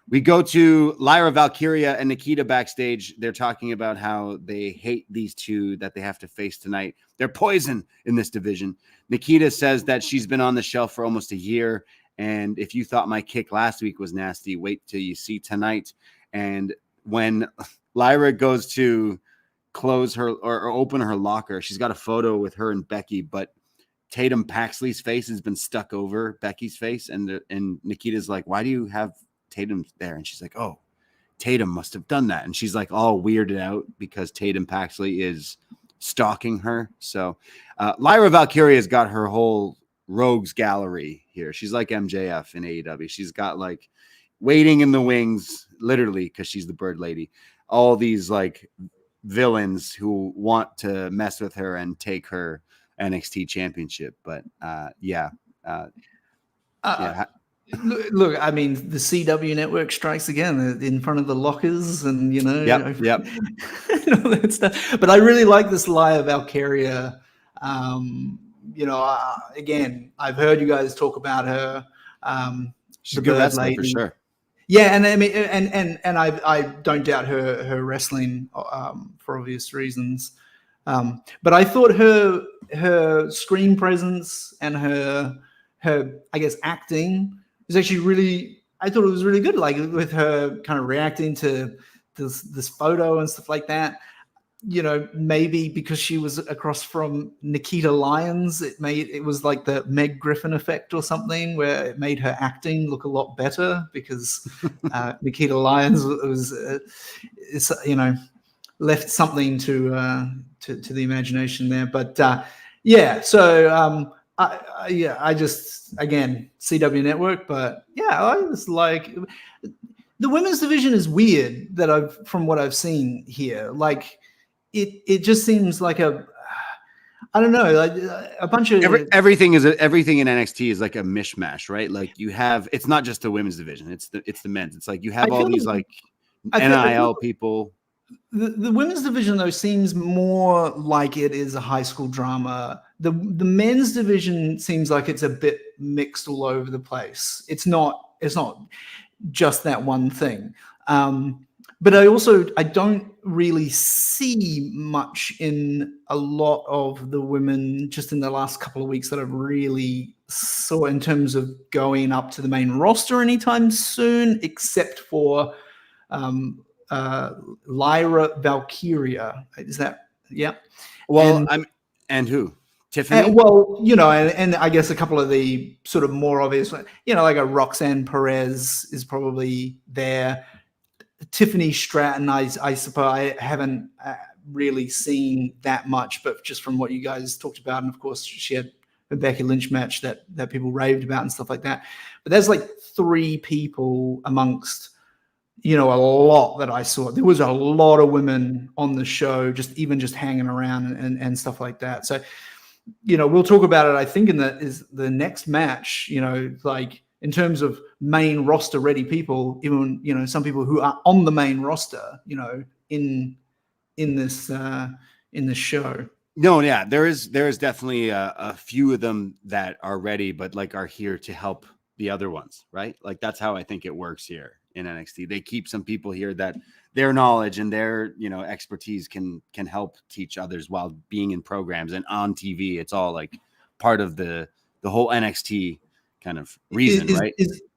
We go to Lyra Valkyria and Nikita backstage. They're talking about how they hate these two that they have to face tonight. They're poison in this division. Nikita says that she's been on the shelf for almost a year. And if you thought my kick last week was nasty, wait till you see tonight. And when Lyra goes to close her or open her locker, she's got a photo with her and Becky, but Tatum Paxley's face has been stuck over Becky's face. And Nikita's like, why do you have Tatum's there? And she's like, oh, Tatum must have done that. And she's like all weirded out because Tatum Paxley is stalking her. So Lyra Valkyria has got her whole rogues gallery here. She's like MJF in AEW. She's got like waiting in the wings, literally, because she's the bird lady. All these like villains who want to mess with her and take her NXT championship. But Look, I mean, the CW network strikes again in front of the lockers and, Yep. and all that stuff. But I really like this Lyra Valkyria. Again, I've heard you guys talk about her. She's a good wrestler for sure. Yeah, and I mean, and I don't doubt her wrestling for obvious reasons. But I thought her screen presence and her I guess acting was actually I thought it was really good, like with her kind of reacting to this photo and stuff like that. Maybe because she was across from Nikita Lyons, it was like the Meg Griffin effect or something, where it made her acting look a lot better because Nikita Lyons was left something to the imagination there. But so I just, again, CW Network, but yeah, I was like, the women's division is weird from what I've seen here. Like it just seems like I don't know, like a bunch of everything in NXT is like a mishmash, right? Like it's not just the women's division, it's the men's. It's like you have all these like NIL people. The women's division though seems more like it is a high school drama. The men's division seems like it's a bit mixed all over the place. It's not just that one thing. But I don't really see much in a lot of the women just in the last couple of weeks that I've really saw in terms of going up to the main roster anytime soon, except for Lyra Valkyria. Is that, yeah? Well, and who? Tiffany? And I guess a couple of the sort of more obvious, like a Roxanne Perez is probably there. Tiffany Stratton, I suppose I haven't really seen that much, but just from what you guys talked about, and of course she had a Becky Lynch match that people raved about and stuff like that. But there's like 3 people amongst, a lot that I saw. There was a lot of women on the show, just hanging around and stuff like that. So, we'll talk about it, I think, in the next match, like in terms of main roster ready people, even, some people who are on the main roster, in this show. No, yeah, there is definitely a few of them that are ready, but like are here to help the other ones, right? Like that's how I think it works here in NXT. They keep some people here that their knowledge and their expertise can help teach others while being in programs and on TV. It's all like part of the whole NXT kind of reason, right?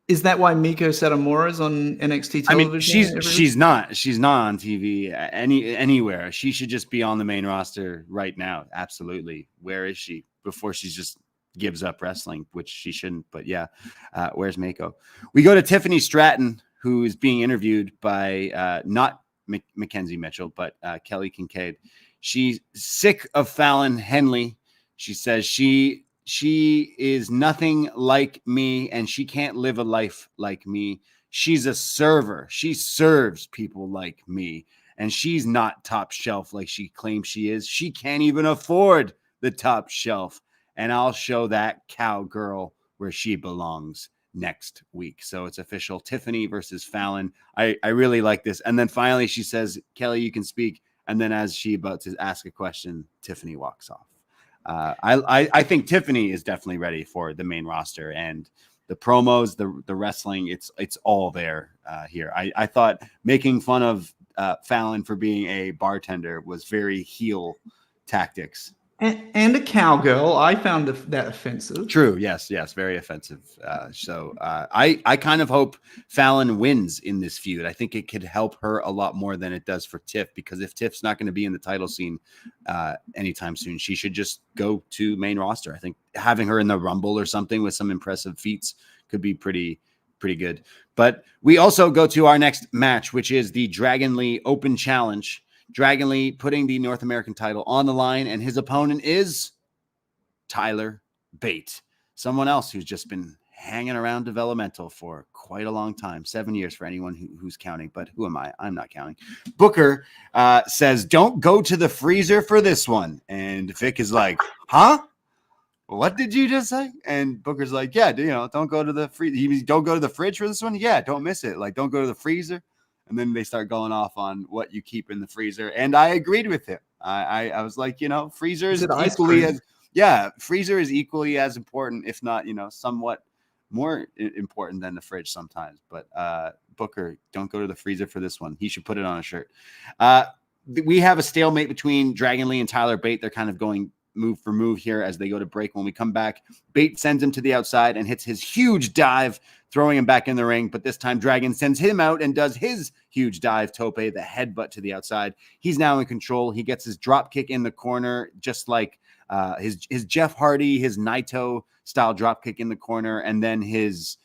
Is that why Miko Satomura is on NXT television? I mean, she's not on TV anywhere. She should just be on the main roster right now. Absolutely. Where is she? Before she just gives up wrestling, which she shouldn't. But yeah, where's Mako? We go to Tiffany Stratton, who is being interviewed by not Mackenzie Mitchell, but Kelly Kincaid. She's sick of Fallon Henley. She says she is nothing like me and she can't live a life like me. She's a server. She serves people like me. And she's not top shelf like she claims she is. She can't even afford the top shelf. And I'll show that cowgirl where she belongs next week. So it's official. Tiffany versus Fallon. I really like this. And then finally she says, Kelly, you can speak. And then as she about to ask a question, Tiffany walks off. I think Tiffany is definitely ready for the main roster, and the promos, the wrestling, it's all there here. I thought making fun of Fallon for being a bartender was very heel tactics. And a cowgirl, I found that offensive. True. Yes. Very offensive. So I kind of hope Fallon wins in this feud. I think it could help her a lot more than it does for Tiff, because if Tiff's not going to be in the title scene anytime soon, she should just go to main roster. I think having her in the Rumble or something with some impressive feats could be pretty good. But we also go to our next match, which is the Dragon Lee Open Challenge. Dragon Lee putting the North American title on the line, and his opponent is Tyler Bate, someone else who's just been hanging around developmental for quite a long time, 7 years for anyone who's counting, but who am I? I'm not counting. Booker says, don't go to the freezer for this one. And Vic is like, huh? What did you just say? And Booker's like, yeah, don't go to the freezer. Don't go to the fridge for this one? Yeah, don't miss it. Like, don't go to the freezer. And then they start going off on what you keep in the freezer. And I agreed with him. I was like, freezer is freezer is equally as important, if not, somewhat more important than the fridge sometimes. But Booker, don't go to the freezer for this one. He should put it on a shirt. We have a stalemate between Dragon Lee and Tyler Bate. They're kind of going move for move here as they go to break. When we come back, Bate sends him to the outside and hits his huge dive, throwing him back in the ring. But this time Dragon sends him out and does his huge dive tope, the headbutt to the outside. He's now in control. He gets his drop kick in the corner, just like his Jeff Hardy, his Naito style drop kick in the corner. And then his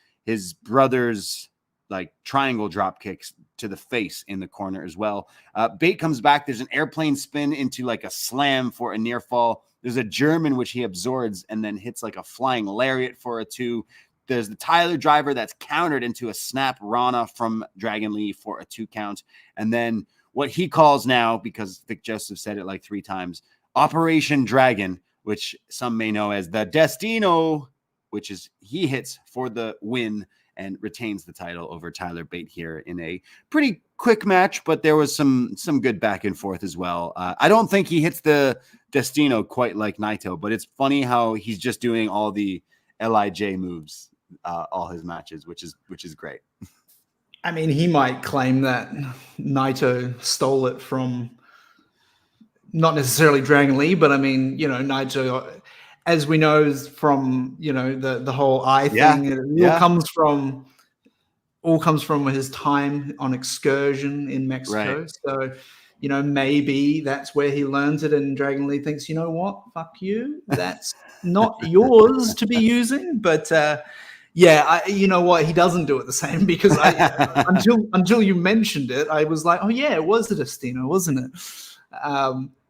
brother's like triangle drop kicks to the face in the corner as well. Bate comes back. There's an airplane spin into like a slam for a near fall. There's a German, which he absorbs and then hits like a flying lariat for a 2. There's the Tyler driver that's countered into a snap Rana from Dragon Lee for a 2 count. And then what he calls now, because Vic Joseph said it like 3 times, Operation Dragon, which some may know as the Destino, which is he hits for the win and retains the title over Tyler Bate here in a pretty quick match, but there was some good back and forth as well. I don't think he hits the Destino quite like Naito, but it's funny how he's just doing all the LIJ moves, all his matches, which is great. I mean, he might claim that Naito stole it from not necessarily Dragon Lee, but I mean, Naito, as we know from, the whole eye thing, it all comes from all comes from his time on excursion in Mexico. Right. So, maybe that's where he learns it. And Dragon Lee thinks, you know what? Fuck you. That's not yours to be using. But you know what? He doesn't do it the same because until you mentioned it, I was like, oh yeah, it was a Destino, wasn't it?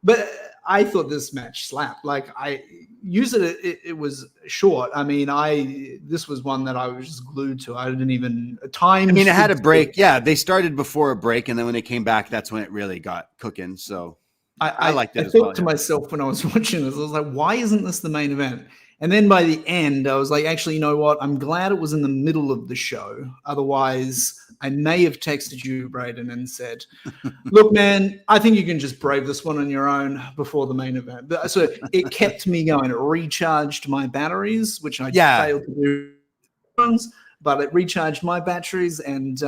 But I thought this match slapped. Like it was short. I mean, this was one that I was just glued to. I didn't even time. I mean, it had a break. Yeah, they started before a break, and then when they came back, that's when it really got cooking. So I liked it. I thought to myself when I was watching this, I was like, why isn't this the main event? And then by the end, I was like, actually, you know what? I'm glad it was in the middle of the show. Otherwise, I may have texted you, Braden, and said, look, man, I think you can just brave this one on your own before the main event. So it kept me going. It recharged my batteries, which I failed to do. But it recharged my batteries and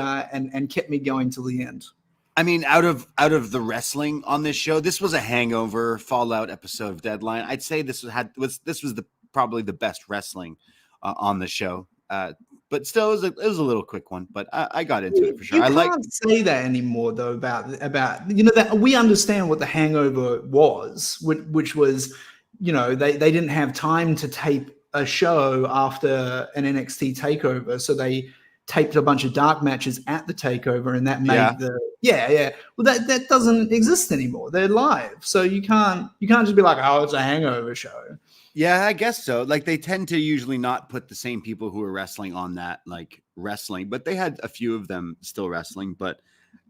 kept me going till the end. I mean, out of the wrestling on this show, this was a hangover fallout episode of Deadline. I'd say this was probably the best wrestling on the show. But still, it was a little quick one. But I got into it for sure. You can't say that anymore, though. About that we understand what the hangover was, which was, they didn't have time to tape a show after an NXT takeover, so they taped a bunch of dark matches at the takeover, and that made Well, that doesn't exist anymore. They're live, so you can't just be like, oh, it's a hangover show. Yeah, I guess so. Like they tend to usually not put the same people who are wrestling on that, like wrestling, but they had a few of them still wrestling. But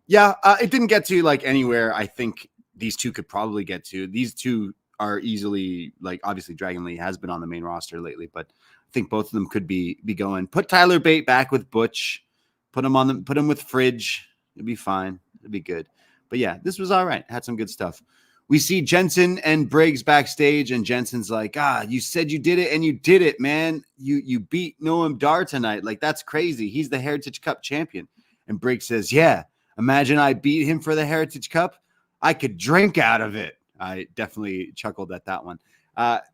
yeah, it didn't get to like anywhere I think these two could probably get to. These two are easily, like, obviously Dragon Lee has been on the main roster lately, but I think both of them could be going. Put Tyler Bate back with Butch, put him with Fridge. It'd be fine. It'd be good. But yeah, this was all right. Had some good stuff. We see Jensen and Briggs backstage, and Jensen's like, you said you did it, and you did it, man. You beat Noam Dar tonight. Like, that's crazy. He's the Heritage Cup champion. And Briggs says, yeah, imagine I beat him for the Heritage Cup. I could drink out of it. I definitely chuckled at that one.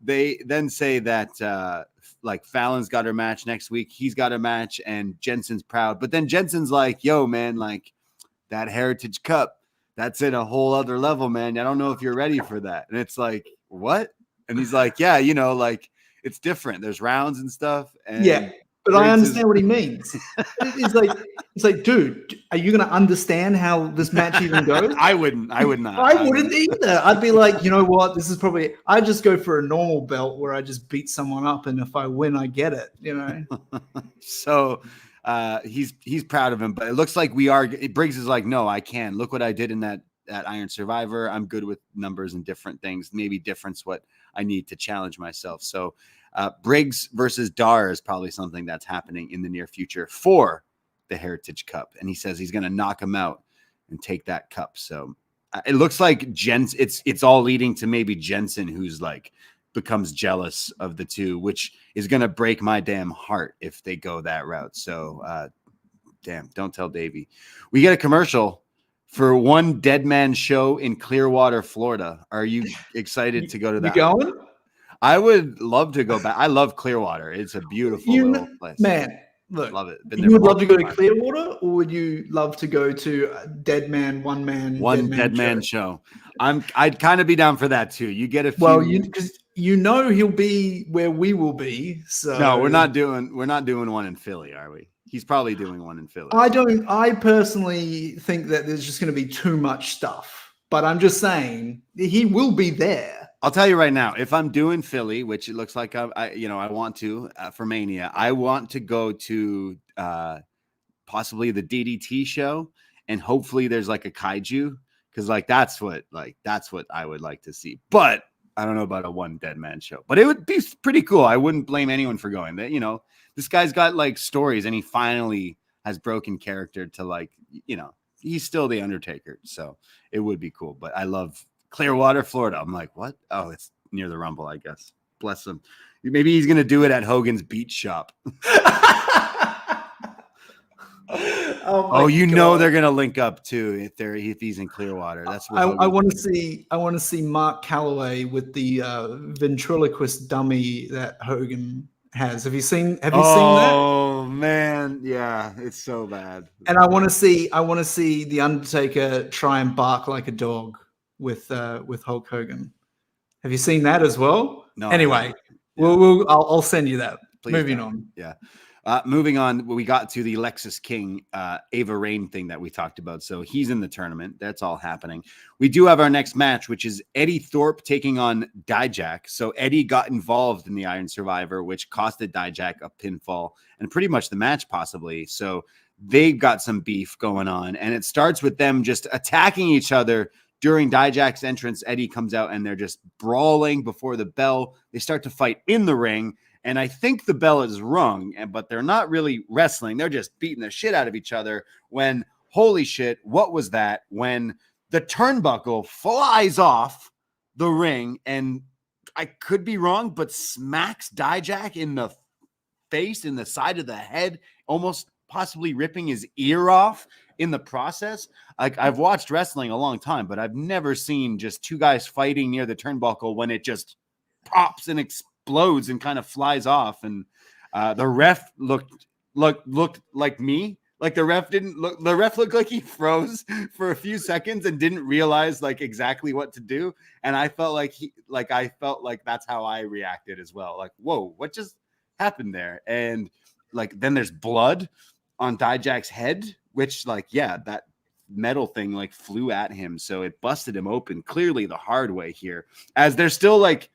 They then say that, like, Fallon's got her match next week. He's got a match, and Jensen's proud. But then Jensen's like, yo, man, like, that Heritage Cup, that's in a whole other level, man. I don't know if you're ready for that. And it's like, what? And he's like, yeah, like, it's different. There's rounds and stuff. And yeah, but I understand what he means. It's like, dude, are you going to understand how this match even goes? I would not. I wouldn't either. I'd be like, you know what? This is probably, I just go for a normal belt where I just beat someone up. And if I win, I get it, So he's proud of him, but it looks like Briggs is like, no, I can. Look what I did in that Iron Survivor. I'm good with numbers and different things. Maybe difference what I need to challenge myself. So Briggs versus Dar is probably something that's happening in the near future for the Heritage Cup. And he says he's going to knock him out and take that cup. So it looks like it's all leading to maybe Jensen, who's like, becomes jealous of the two, which is going to break my damn heart if they go that route. So damn, don't tell Davie. We get a commercial for one Dead Man show in Clearwater, Florida. Are you excited to go to that? You going? I would love to go back. I love Clearwater. It's a beautiful little place. Man, look, love it. You would love to go to Clearwater, or would you love to go to a Dead Man, one Dead Man show? I'd kind of be down for that too. You get a few. Well, because he'll be where we will be. So no, we're not doing one in Philly, are we? He's probably doing one in Philly. I personally think that there's just going to be too much stuff, but I'm just saying he will be there. I'll tell you right now, if I'm doing Philly, which it looks like I want to for Mania, I want to go to possibly the DDT show, and hopefully there's like a kaiju, because like that's what I would like to see. But I don't know about a one Dead Man show, but it would be pretty cool. I wouldn't blame anyone for going. That, this guy's got like stories, and he finally has broken character to like, he's still the Undertaker. So it would be cool. But I love Clearwater, Florida. I'm like, what? Oh, it's near the Rumble, I guess. Bless him. Maybe he's gonna do it at Hogan's Beach Shop. They're gonna link up too if he's in Clearwater. That's what I want to see. I want to see Mark Calloway with the ventriloquist dummy that Hogan has. Have you seen that? Oh man, yeah, it's so bad. And I want to see the Undertaker try and bark like a dog with Hulk Hogan. Have you seen that as well? No. Anyway, Yeah. I'll send you that. Please Moving don't. on. Yeah. Moving on, we got to the Lexus King Ava Rain thing that we talked about. So he's in the tournament. That's all happening. We do have our next match, which is Eddy Thorpe taking on Dijak. So Eddy got involved in the Iron Survivor, which costed Dijak a pinfall and pretty much the match possibly. So they've got some beef going on. And it starts with them just attacking each other. During Dijak's entrance, Eddy comes out and they're just brawling before the bell. They start to fight in the ring. And I think the bell is rung, but they're not really wrestling. They're just beating the shit out of each other when, holy shit, what was that? When the turnbuckle flies off the ring and I could be wrong, but smacks Dijak in the face, in the side of the head, almost possibly ripping his ear off in the process. Like, I've watched wrestling a long time, but I've never seen just two guys fighting near the turnbuckle when it just pops and explodes and kind of flies off. And the ref looked like me. Like the ref looked like he froze for a few seconds and didn't realize like exactly what to do. And I felt like I felt like that's how I reacted as well. Like, whoa, what just happened there? And like, then there's blood on Dijak's head, which like, yeah, that metal thing like flew at him. So it busted him open clearly the hard way here, as they're still like,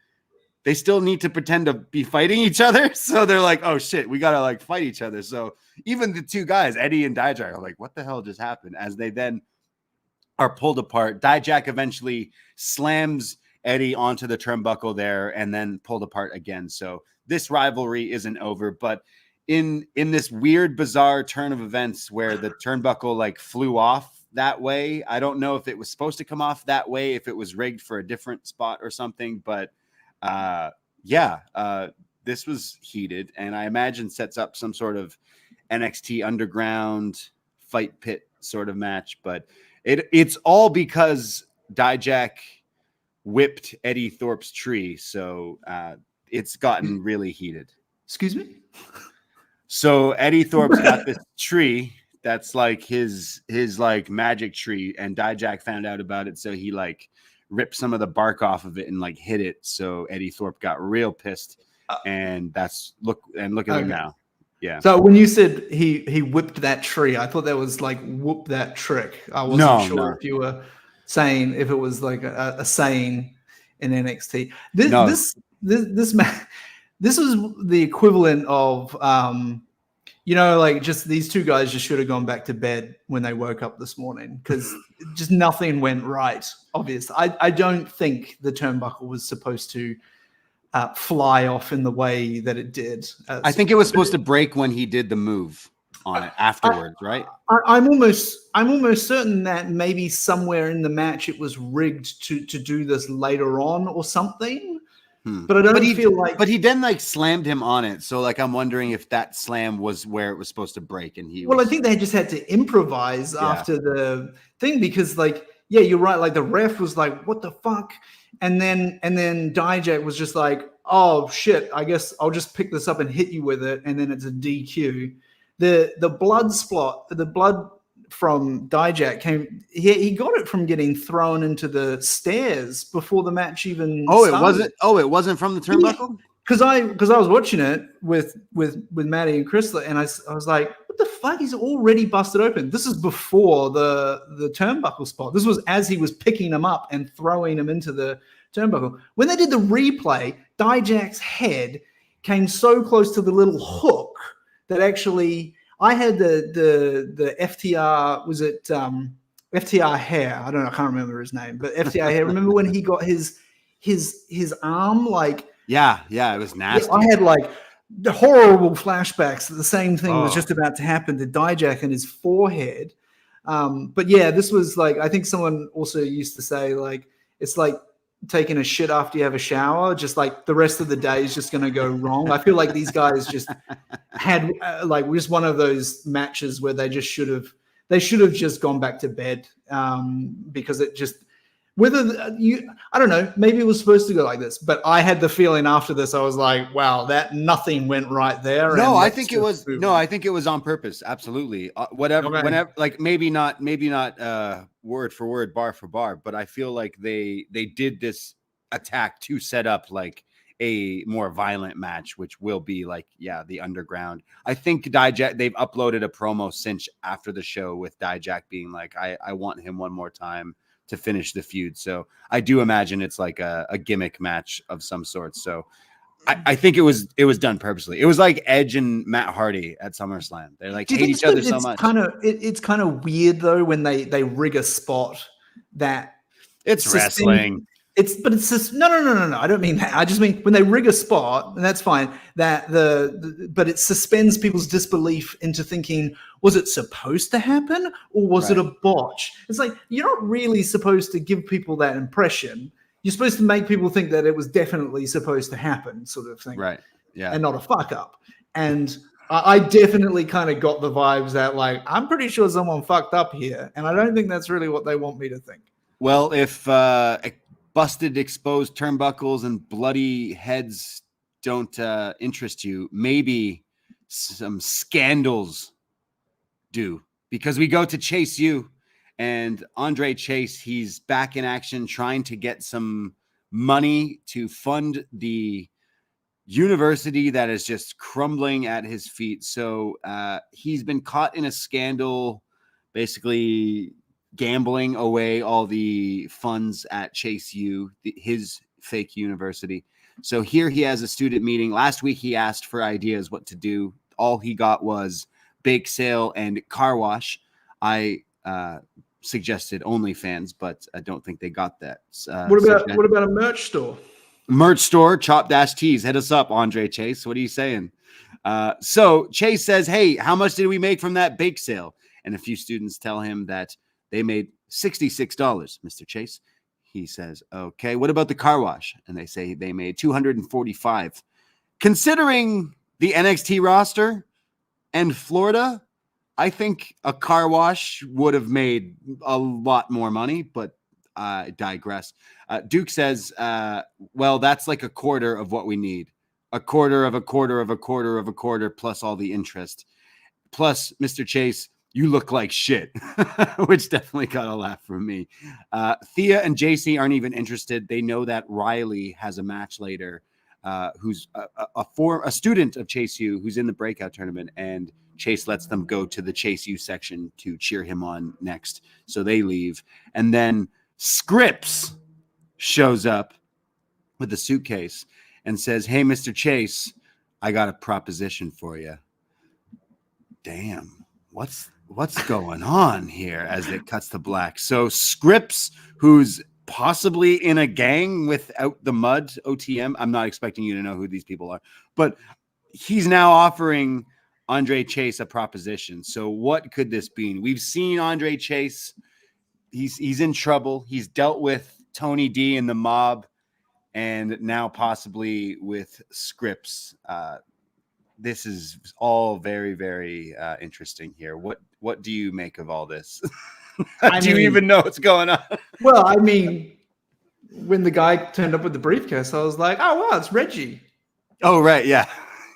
they still need to pretend to be fighting each other. So they're like, oh shit, we got to like fight each other. So even the two guys, Eddy and Dijak, are like, what the hell just happened? As they then are pulled apart. Dijak eventually slams Eddy onto the turnbuckle there and then pulled apart again. So this rivalry isn't over, but in this weird, bizarre turn of events where the turnbuckle like flew off that way. I don't know if it was supposed to come off that way, if it was rigged for a different spot or something, but this was heated and I imagine sets up some sort of NXT underground fight pit sort of match, but it's all because Dijak whipped Eddy Thorpe's tree. So it's gotten really heated. Excuse me? So Eddy Thorpe's got this tree that's like his like magic tree, and Dijak found out about it. So he like ripped some of the bark off of it and like hit it. So Eddy Thorpe got real pissed, and look at him now. Yeah. So when you said he whipped that tree, I thought that was like whoop that trick. I wasn't sure if you were saying if it was like a saying in NXT. This was the equivalent of like just these two guys just should have gone back to bed when they woke up this morning because just nothing went right. Obviously, I don't think the turnbuckle was supposed to fly off in the way that it did. I think it was supposed to break when he did the move on it afterwards, right? I'm almost certain that maybe somewhere in the match it was rigged to do this later on or something. But I don't feel like. But he then like slammed him on it, so like I'm wondering if that slam was where it was supposed to break, and he. Well, I think they just had to improvise after the thing because, like, yeah, you're right. Like the ref was like, "What the fuck," and then Dijak was just like, "Oh shit, I guess I'll just pick this up and hit you with it," and then it's a DQ. The blood from Dijak came. He got it from getting thrown into the stairs before the match even. Started. It wasn't from the turnbuckle. Because I was watching it with Maddie and Chris, and I was like, what the fuck? He's already busted open. This is before the turnbuckle spot. This was as he was picking him up and throwing him into the turnbuckle. When they did the replay, Dijak's head came so close to the little hook that actually. I had the FTR, was it FTR hair? I don't know, I can't remember his name, but FTR hair. Remember when he got his arm like? Yeah, it was nasty. I had like the horrible flashbacks that the same thing was just about to happen to Dijak and his forehead. But yeah, this was like, I think someone also used to say like, it's like taking a shit after you have a shower, just like the rest of the day is just going to go wrong. I feel like these guys just had like just one of those matches where they should have just gone back to bed because it just Whether I don't know, maybe it was supposed to go like this, but I had the feeling after this, I was like, wow, that nothing went right there. No, I think it was I think it was on purpose. Absolutely. Whenever, like maybe not word for word, bar for bar, but I feel like they did this attack to set up like a more violent match, which will be like, the underground. I think Dijak, they've uploaded a promo cinch after the show with Dijak being like, I want him one more time to finish the feud. So I do imagine it's like a gimmick match of some sort. So I think it was done purposely. It was like Edge and Matt Hardy at SummerSlam. They're like hate each other so much. It's kind of weird though when they rig a spot that it's wrestling. But it's just no. I don't mean that. I just mean when they rig a spot, and that's fine. But it suspends people's disbelief into thinking, was it supposed to happen or was it a botch? It's like you're not really supposed to give people that impression. You're supposed to make people think that it was definitely supposed to happen, sort of thing, right? Yeah, and not a fuck up. And I definitely kind of got the vibes that like I'm pretty sure someone fucked up here, and I don't think that's really what they want me to think. Well, if busted, exposed turnbuckles and bloody heads don't interest you, maybe some scandals do, because we go to Chase U and Andre Chase. He's back in action trying to get some money to fund the university that is just crumbling at his feet. So he's been caught in a scandal, basically gambling away all the funds at Chase U, his fake university. So here he has a student meeting. Last week he asked for ideas what to do. All he got was bake sale and car wash. I suggested OnlyFans, but I don't think they got that. What about a merch store? Merch store, Chop-Tees. Hit us up, Andre Chase. What are you saying? So Chase says, hey, how much did we make from that bake sale? And a few students tell him that they made $66, Mr. Chase. He says, okay, what about the car wash? And they say they made $245. Considering the NXT roster and Florida, I think a car wash would have made a lot more money, but I digress. Duke says, well, that's like a quarter of what we need. A quarter of a quarter of a quarter of a quarter plus all the interest. Plus, Mr. Chase, you look like shit, which definitely got a laugh from me. Thea and JC aren't even interested. They know that Riley has a match later, who's a student of Chase U, who's in the breakout tournament, and Chase lets them go to the Chase U section to cheer him on next. So they leave. And then Scripps shows up with a suitcase and says, hey, Mr. Chase, I got a proposition for you. Damn, what's going on here as it cuts to black? So Scripps, who's possibly in a gang without the mud, OTM. I'm not expecting you to know who these people are, but he's now offering Andre Chase a proposition. So what could this be? We've seen Andre Chase. He's in trouble. He's dealt with Tony D and the mob, and now possibly with Scripps. This is all very, very interesting here. What do you make of all this? Do you even know what's going on? Well, I mean, when the guy turned up with the briefcase, I was like, oh, wow, it's Reggie. Oh, right. Yeah.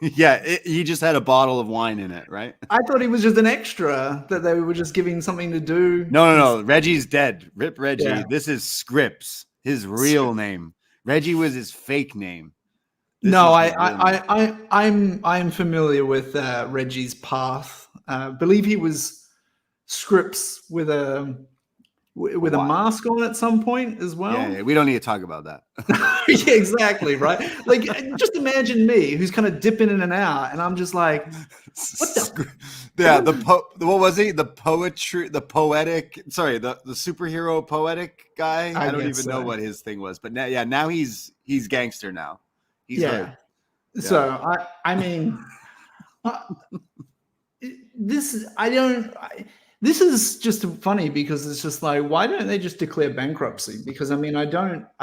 Yeah. He just had a bottle of wine in it, right? I thought he was just an extra that they were just giving something to do. No. Reggie's dead. Rip Reggie. Yeah. This is Scripps, his real name. Reggie was his fake name. I'm familiar with Reggie's path. Believe he was Scripps with a mask on at some point as well. Yeah, we don't need to talk about that. Yeah, exactly, right? Like, just imagine me, who's kind of dipping in and out, and I'm just like, what the? Yeah, what was he? The superhero poetic guy. I don't even know what his thing was, but now he's gangster now. He's yeah. So I mean, this is just funny because it's just like, why don't they just declare bankruptcy? Because I mean, I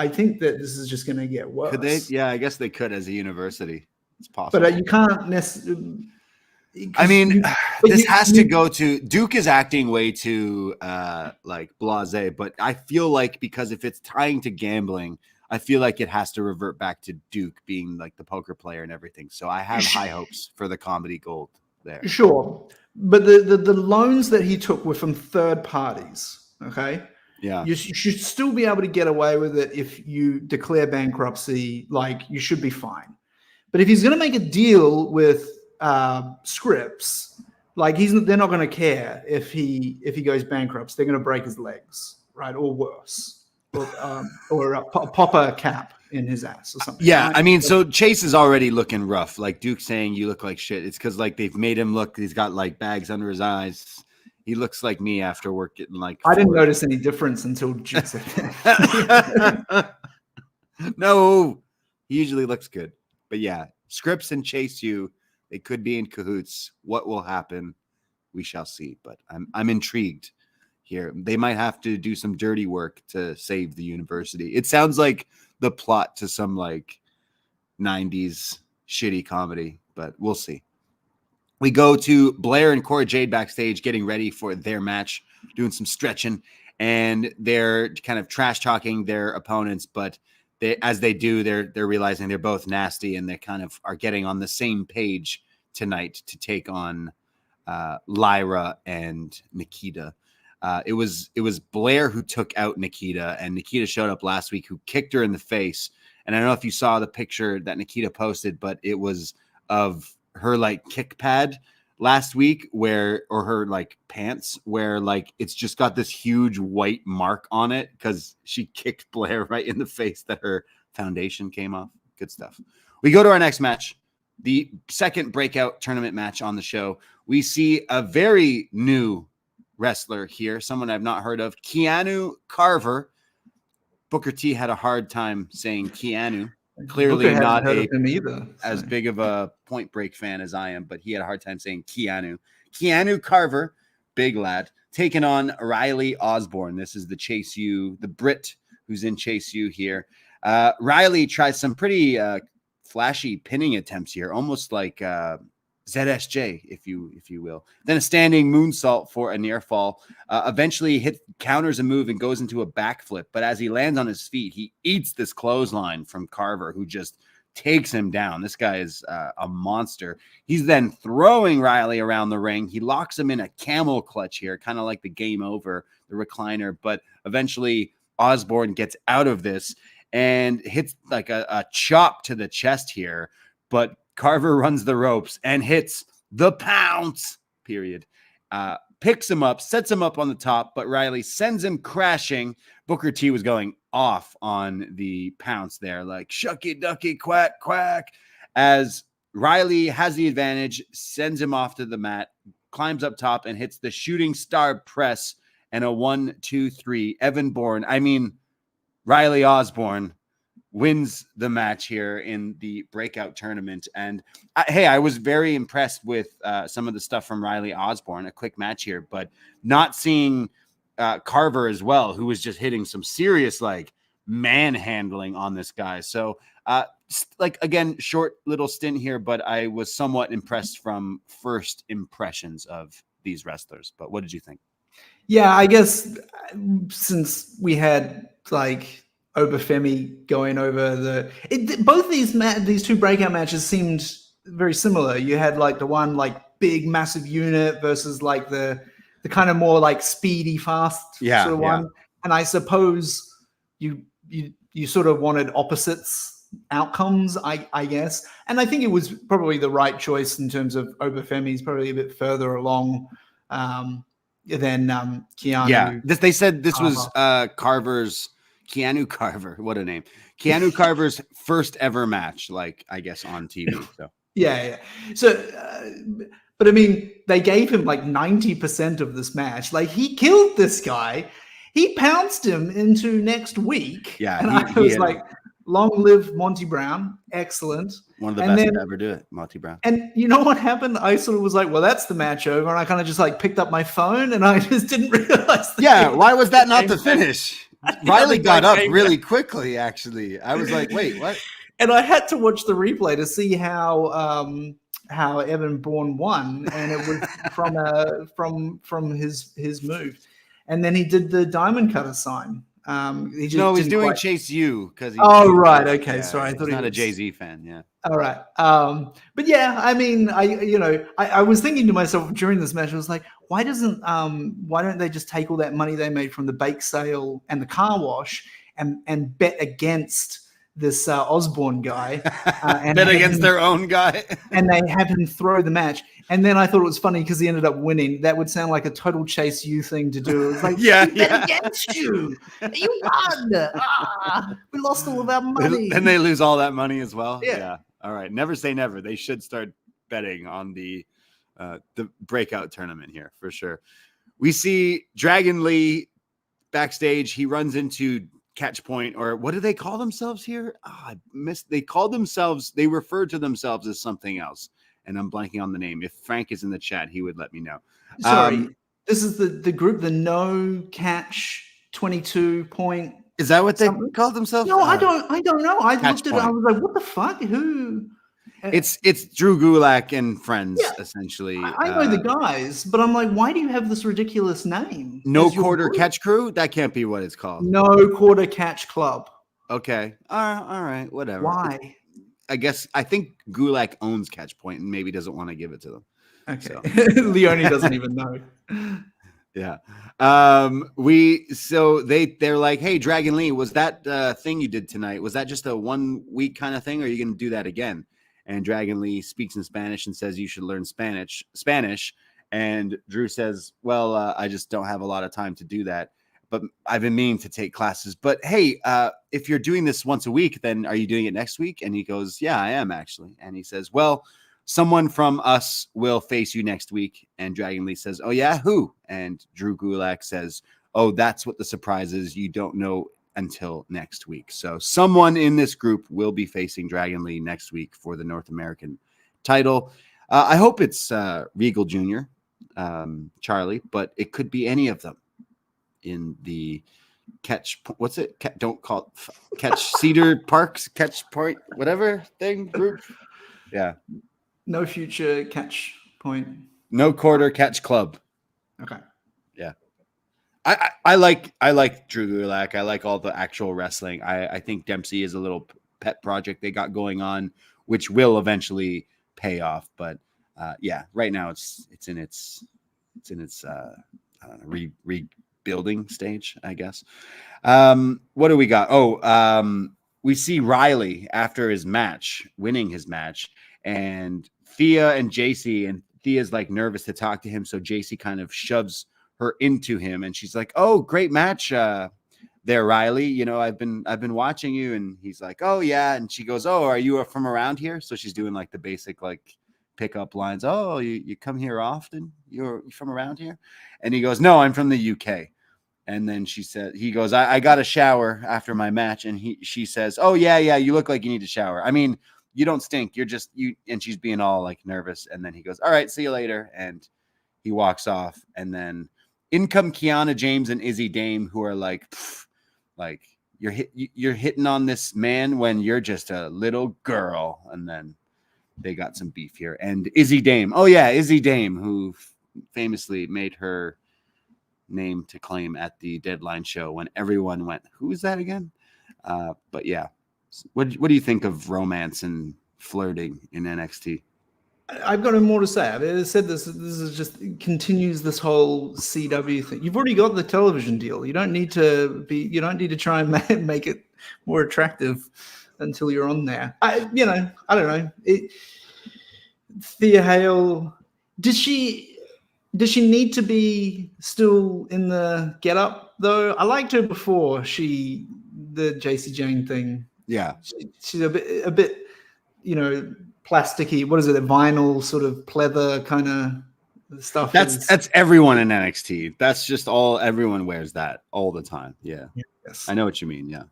think that this is just going to get worse. Could they? Yeah, I guess they could as a university. It's possible. But you can't necessarily. I mean, this has to go to Duke is acting way too like blasé, but I feel like because if it's tying to gambling, I feel like it has to revert back to Duke being like the poker player and everything. So I have high hopes for the comedy gold there. Sure. But the loans that he took were from third parties. Okay. Yeah. You should still be able to get away with it if you declare bankruptcy. Like, you should be fine. But if he's going to make a deal with Scripps, like they're not going to care if he goes bankrupt. They're going to break his legs, right, or worse, or pop a cap in his ass or something. Yeah, right? I mean, so Chase is already looking rough. Like Duke saying you look like shit. It's because like they've made him look. He's got like bags under his eyes. He looks like me after work getting like. I didn't notice any difference until Duke said that. No, he usually looks good, but yeah, Scripps and Chase they could be in cahoots. What will happen? We shall see. But I'm intrigued here. They might have to do some dirty work to save the university. It sounds like the plot to some like 90s shitty comedy, but we'll see. We go to Blair and Cora Jade backstage getting ready for their match, doing some stretching, and they're kind of trash talking their opponents, but as they do, they're realizing they're both nasty, and they kind of are getting on the same page tonight to take on Lyra and Nikita. It was Blair who took out Nikita, and Nikita showed up last week, who kicked her in the face. And I don't know if you saw the picture that Nikita posted, but it was of her like kick pad last week or her like pants where like it's just got this huge white mark on it because she kicked Blair right in the face that her foundation came off. Good stuff. We go to our next match, the second breakout tournament match on the show. We see a very new wrestler here, someone I've not heard of, Keanu Carver. Booker T had a hard time saying Keanu. Clearly not as big of a Point Break fan as I am, but he had a hard time saying Keanu. Keanu Carver, big lad, taking on Riley Osborne. This is the Chase U, the Brit who's in Chase U here. Riley tries some pretty flashy pinning attempts here, almost like ZSJ, if you will. Then a standing moonsault for a near fall. Eventually counters a move and goes into a backflip. But as he lands on his feet, he eats this clothesline from Carver, who just takes him down. This guy is a monster. He's then throwing Riley around the ring. He locks him in a camel clutch here, kind of like the Game Over, the recliner. But eventually Osborne gets out of this and hits like a chop to the chest here. But Carver runs the ropes and hits the pounce, period. Picks him up, sets him up on the top, but Riley sends him crashing. Booker T was going off on the pounce there, like shucky ducky quack quack, as Riley has the advantage, sends him off to the mat, climbs up top and hits the shooting star press and a 1-2-3. Riley Osborne wins the match here in the breakout tournament. And I was very impressed with some of the stuff from Riley Osborne, a quick match here, but not seeing Carver as well, who was just hitting some serious like manhandling on this guy. So again, short little stint here, but I was somewhat impressed from first impressions of these wrestlers. But what did you think? Yeah, I guess since we had like Obafemi going over both these two breakout matches seemed very similar. You had like the one like big massive unit versus like the kind of more like speedy fast sort of one. And I suppose you sort of wanted opposites outcomes, I guess. And I think it was probably the right choice in terms of Obafemi's probably a bit further along than Keanu. Yeah, they said this was Keanu Carver, what a name. Keanu Carver's first ever match, like, I guess, on TV. So yeah. So, but I mean, they gave him like 90% of this match. Like, he killed this guy. He pounced him into next week. Yeah. And I was like, long live Monty Brown. Excellent. One of the best to ever do it, Monty Brown. And you know what happened? I sort of was like, well, that's the match over. And I kind of just like picked up my phone and I just didn't realize. Why was that not the finish? Riley got up really quickly, actually. I was like, wait, what? And I had to watch the replay to see how how Evan Bourne won, and it was from his move, and then he did the diamond cutter sign. He just he's doing Chase U because. Oh right, okay, sorry. I thought he's he not was a Jay-Z fan. Yeah. All right. But yeah, I mean, I was thinking to myself during this match, I was like, why don't they just take all that money they made from the bake sale and the car wash and bet against this Osborne guy and bet against their own guy, and they have him throw the match. And then I thought it was funny because he ended up winning. That would sound like a total Chase U thing to do. It was like, bet against you. You won. We lost all of our money. And they lose all that money as well. Yeah. All right. Never say never. They should start betting on the breakout tournament here for sure. We see Dragon Lee backstage. He runs into Catch Point, or what do they call themselves here? I missed. They referred to themselves as something else, and I'm blanking on the name. If Frank is in the chat, he would let me know. Sorry, this is the group, the No Catch 22 point. Is that what they call themselves? No, I don't know. I looked at it. I was like, what the fuck? Who? It's Drew Gulak and friends, essentially. I know the guys, but I'm like, why do you have this ridiculous name? No Quarter Catch Crew? That can't be what it's called. No Quarter Catch Club. Okay. All right. Whatever. Why? I think Gulak owns Catch Point and maybe doesn't want to give it to them. Okay. So. Leone doesn't even know. Yeah. They're like, hey, Dragon Lee, was that thing you did tonight? Was that just a 1 week kind of thing? Or are you going to do that again? And Dragon Lee speaks in Spanish and says, you should learn Spanish. And Drew says, well, I just don't have a lot of time to do that, but I've been meaning to take classes. But hey, if you're doing this once a week, then are you doing it next week? And he goes, yeah, I am actually. And he says, well, someone from us will face you next week. And Dragon Lee says, oh yeah, who? And Drew Gulak says, oh, that's what the surprise is. You don't know until next week. So someone in this group will be facing Dragon Lee next week for the North American title. I hope it's Regal Jr., Charlie, but it could be any of them in the Catch. What's it? Don't call it Catch Cedar Parks, Catch Point, whatever thing group. Yeah. No Future Catch Point. No Quarter Catch Club. Okay. Yeah. I like Drew Gulak. I like all the actual wrestling. I think Dempsey is a little pet project they got going on, which will eventually pay off. But yeah, right now it's in its I don't know, rebuilding stage, I guess. What do we got? We see Riley after his match, winning his match, and Thea and JC, and Thea's like nervous to talk to him, so JC kind of shoves her into him, and she's like, "Oh, great match there, Riley. You know, I've been watching you." And he's like, "Oh yeah," and she goes, "Oh, are you from around here?" So she's doing like the basic like pickup lines. "Oh, you come here often? You're from around here?" And he goes, "No, I'm from the UK." And then he goes, I got a shower after my match, and she says, "Oh yeah, you look like you need a shower. I mean, you don't stink. You're just you." And she's being all like nervous. And then he goes, "All right, see you later," and he walks off. And then in come Kiana James and Izzy Dame, who are like you're hitting on this man when you're just a little girl. And then they got some beef here. And Izzy Dame, Izzy Dame, who famously made her name to claim at the Deadline show when everyone went, "Who is that again?" But yeah, what do you think of romance and flirting in NXT? I've got no more to say. I said this is just continues this whole CW thing. You've already got the television deal. You don't need to try and make it more attractive until you're on there. I don't know. Thea Hale, does she need to be still in the get up though? I liked her before the JC Jane thing. Yeah. She's a bit, plasticky. What is it? A vinyl sort of pleather kind of stuff. That's everyone in NXT. That's just everyone wears that all the time. Yeah. Yes. I know what you mean. Yeah.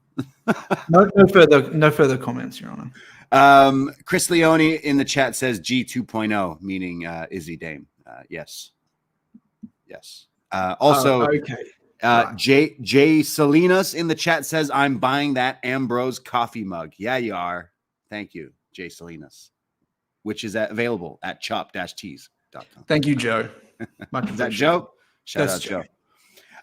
No further comments, Your Honor. Chris Leone in the chat says G 2.0, meaning Izzy Dame. Yes. Also, okay. Jay Salinas in the chat says, "I'm buying that Ambrose coffee mug." Yeah, you are. Thank you, Jay Salinas. which is available at chop-tees.com. Thank you, Joe. Is that Joe? Shout That's out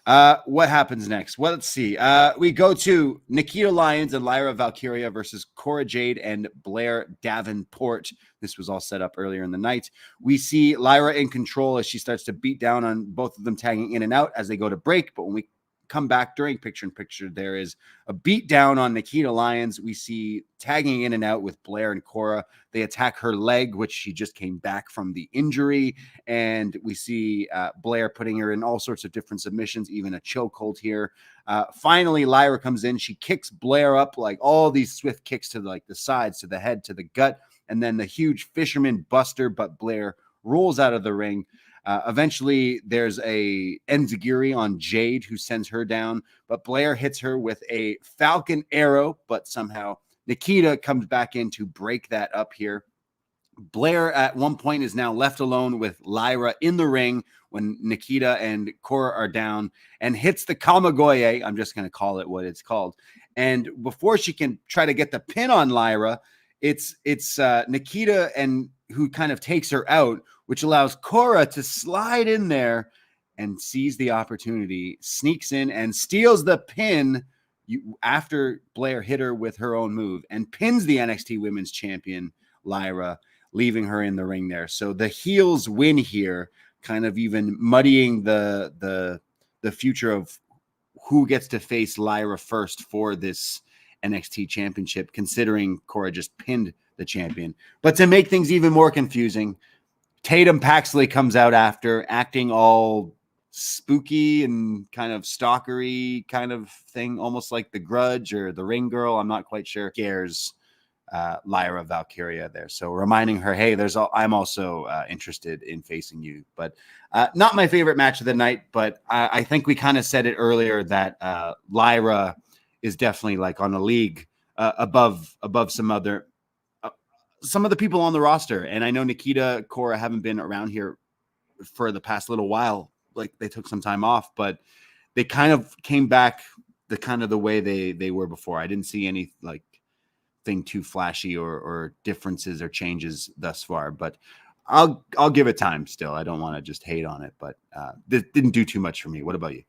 Joe. What happens next? Well, let's see. We go to Nikita Lyons and Lyra Valkyria versus Cora Jade and Blair Davenport. This was all set up earlier in the night. We see Lyra in control as she starts to beat down on both of them, tagging in and out as they go to break. But when we come back during picture-in-picture, there is a beat down on Nikita Lyons. We see tagging in and out with Blair and Cora. They attack her leg, which she just came back from the injury. And we see Blair putting her in all sorts of different submissions, even a chokehold here. Finally, Lyra comes in. She kicks Blair up, like all these swift kicks to like the sides, to the head, to the gut. And then the huge fisherman buster, but Blair rolls out of the ring. Eventually, there's a enziguri on Jade who sends her down, but Blair hits her with a Falcon arrow, but somehow Nikita comes back in to break that up here. Blair at one point is now left alone with Lyra in the ring when Nikita and Cora are down and hits the Kamagoye. I'm just going to call it what it's called. And before she can try to get the pin on Lyra, it's Nikita and who kind of takes her out, which allows Cora to slide in there and seize the opportunity, sneaks in and steals the pin after Blair hit her with her own move and pins the NXT Women's Champion, Lyra, leaving her in the ring there. So the heels win here, kind of even muddying the future of who gets to face Lyra first for this NXT Championship, considering Cora just pinned the champion. But to make things even more confusing, Tatum Paxley comes out after, acting all spooky and kind of stalkery kind of thing, almost like the Grudge or the Ring Girl. I'm not quite sure. Scares Lyra Valkyria there. So reminding her, hey, I'm also interested in facing you. But not my favorite match of the night, but I think we kind of said it earlier that Lyra is definitely like on a league above some of the people on the roster. And I know Nikita, Cora haven't been around here for the past little while. Like they took some time off, but they kind of came back the way they were before. I didn't see any like thing too flashy or differences or changes thus far, but I'll give it time still. I don't want to just hate on it, but this didn't do too much for me. What about you?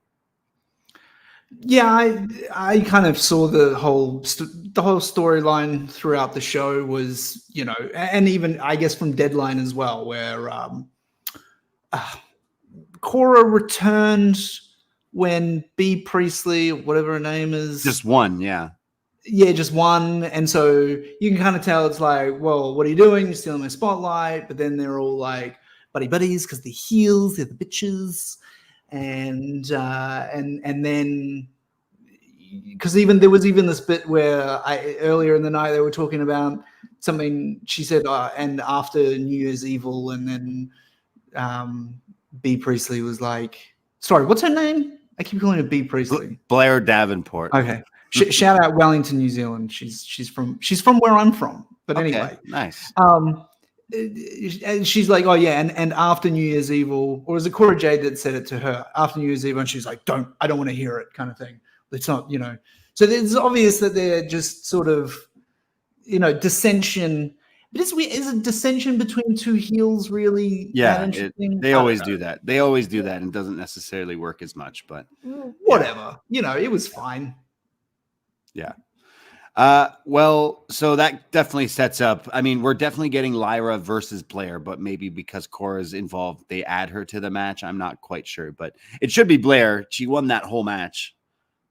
Yeah, I kind of saw the whole storyline throughout the show was, you know, and even I guess from Deadline as well, where Cora returned when B Priestley, whatever her name is, just won, yeah, just won, and so you can kind of tell it's like, well, what are you doing? You're stealing my spotlight. But then they're all like buddies because they're heels, they're the bitches. And then because there was this bit where earlier in the night they were talking about something she said and after New Year's Evil, and then B Priestley was like, sorry, what's her name? I keep calling her B Priestley. Blair Davenport. Okay. Shout out Wellington, New Zealand. She's from where I'm from. But anyway, nice. And she's like, oh yeah, and after New Year's Evil, or was it Cora Jade that said it to her after New Year's Evil, and she's like, I don't want to hear it, kind of thing. It's not, you know. So it's obvious that they're just sort of, you know, dissension. But is a dissension between two heels really? Yeah, they always do that. They always do that, and it doesn't necessarily work as much. But whatever, yeah. You know, it was fine. Yeah. Well, so that definitely sets up. I mean, we're definitely getting Lyra versus Blair, but maybe because Cora's involved, they add her to the match. I'm not quite sure, but it should be Blair. She won that whole match,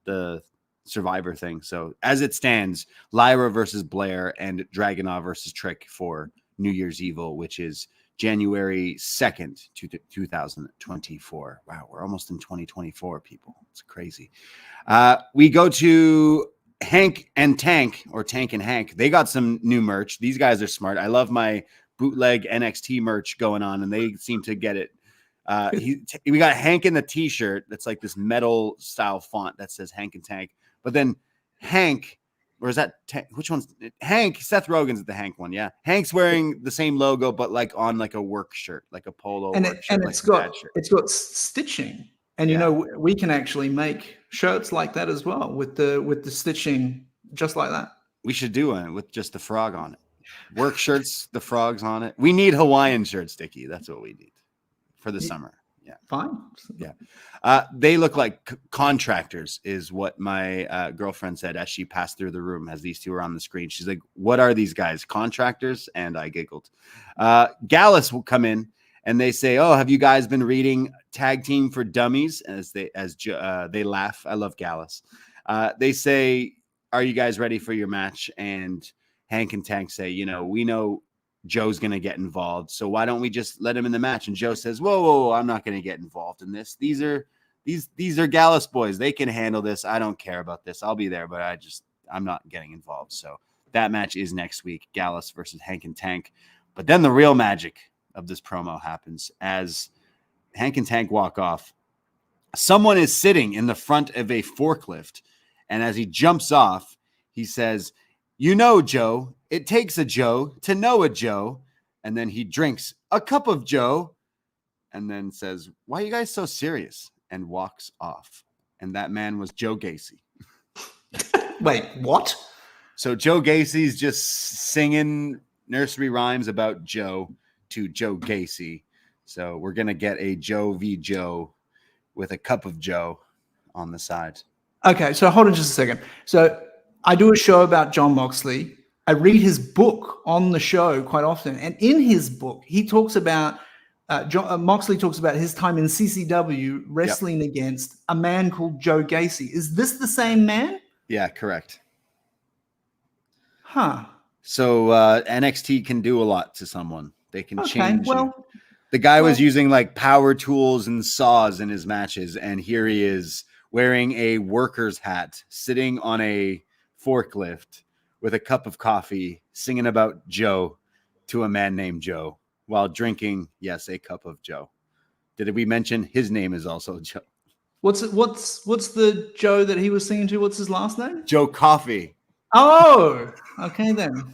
the Survivor thing. So as it stands, Lyra versus Blair and Dragunov versus Trick for New Year's Evil, which is January 2nd, 2024. Wow, we're almost in 2024, people. It's crazy. We go to Hank and Tank, or Tank and Hank. They got some new merch. These guys are smart. I love my bootleg NXT merch going on, and they seem to get it. We got Hank in the t-shirt that's like this metal style font that says Hank and Tank. But then Hank, or is that which one's Hank? Seth Rogen's the Hank one, yeah. Hank's wearing the same logo, but like on like a work shirt, like a polo work shirt, and it's got stitching. And you know, we can actually make shirts like that as well with the stitching, just like that. We should do one with just the frog on it. Work shirts, the frogs on it. We need Hawaiian shirts, Dickie. That's what we need for the summer. Yeah. Fine. Yeah. They look like contractors is what my girlfriend said as she passed through the room as these two are on the screen. She's like, what are these guys? Contractors? And I giggled. Gallus will come in and they say, oh, have you guys been reading Tag Team for Dummies? As they laugh. I love Gallus. They say, are you guys ready for your match? And Hank and Tank say, we know Joe's going to get involved. So why don't we just let him in the match? And Joe says, whoa, I'm not going to get involved in this. These are Gallus boys. They can handle this. I don't care about this. I'll be there, but I'm not getting involved. So that match is next week, Gallus versus Hank and Tank. But then the real magic of this promo happens as Hank and Tank walk off. Someone is sitting in the front of a forklift. And as he jumps off, he says, Joe, it takes a Joe to know a Joe. And then he drinks a cup of Joe and then says, why are you guys so serious? And walks off. And that man was Joe Gacy. Wait, what? So Joe Gacy's just singing nursery rhymes about Joe to Joe Gacy. So we're going to get a Joe v. Joe with a cup of Joe on the side. Okay, so hold on just a second. So I do a show about Jon Moxley. I read his book on the show quite often. And in his book, he talks about, Moxley talks about his time in CCW wrestling against a man called Joe Gacy. Is this the same man? Yeah, correct. Huh. So NXT can do a lot to someone. They can change. Well, the guy was using like power tools and saws in his matches. And here he is wearing a worker's hat, sitting on a forklift with a cup of coffee, singing about Joe to a man named Joe while drinking, yes, a cup of Joe. Did we mention his name is also Joe? What's the Joe that he was singing to? What's his last name? Joe Coffee. Oh, okay then.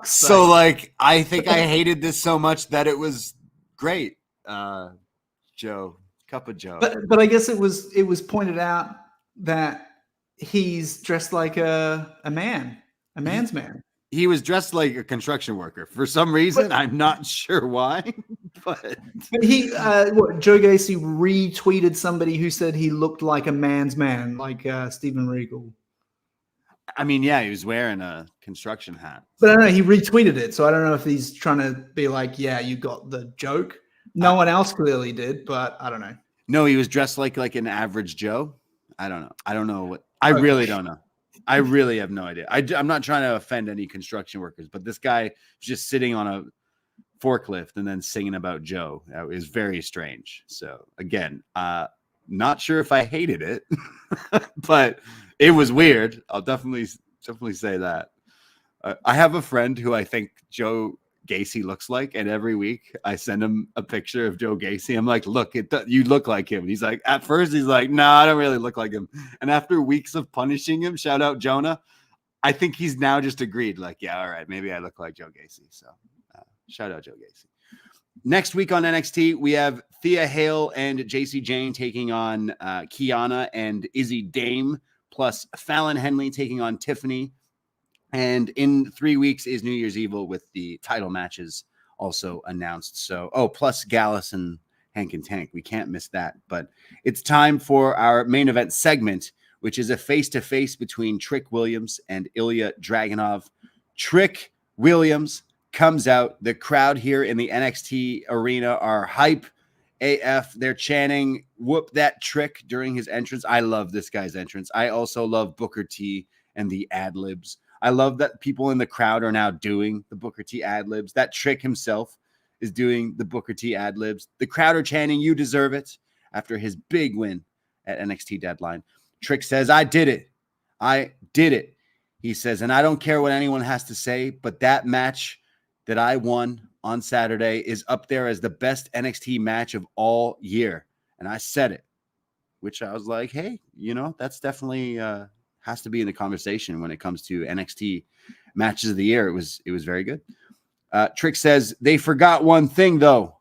So like, I think I hated this so much that it was great. Joe, cup of Joe. But I guess it was pointed out that he's dressed like a man's man. He was dressed like a construction worker for some reason. I'm not sure why, but he, Joe Gacy retweeted somebody who said he looked like a man's man, like Steven Regal. I mean, yeah, he was wearing a construction hat. But I don't know, he retweeted it. So I don't know if he's trying to be like, yeah, you got the joke. No one else clearly did, but I don't know. No, he was dressed like an average Joe. I don't know. I don't know what. I really don't know. I really have no idea. I'm not trying to offend any construction workers, but this guy was just sitting on a forklift and then singing about Joe. That was very strange. So again, not sure if I hated it, but it was weird. I'll definitely say that. I have a friend who I think Joe Gacy looks like, and every week I send him a picture of Joe Gacy. I'm like, look, you look like him. And he's like, at first he's like, no, I don't really look like him. And after weeks of punishing him, shout out Jonah, I think he's now just agreed, like, yeah, all right, maybe I look like Joe Gacy. So shout out Joe Gacy. Next week on NXT, we have Thea Hale and JC Jane taking on Kiana and Izzy Dame, plus Fallon Henley taking on Tiffany. And in 3 weeks is New Year's Evil with the title matches also announced. So, plus Gallus and Hank and Tank. We can't miss that. But it's time for our main event segment, which is a face-to-face between Trick Williams and Ilya Dragunov. Trick Williams comes out. The crowd here in the NXT arena are hype AF. They're chanting, whoop that trick during his entrance. I love this guy's entrance. I also love Booker T and the ad-libs. I love that people in the crowd are now doing the Booker T ad-libs. That Trick himself is doing the Booker T ad-libs. The crowd are chanting, you deserve it, after his big win at NXT Deadline. Trick says, I did it. I did it. He says, and I don't care what anyone has to say, but that match that I won on Saturday is up there as the best NXT match of all year. And I said it, which I was like, hey, that's definitely has to be in the conversation when it comes to NXT matches of the year. It was very good. Trick says they forgot one thing, though,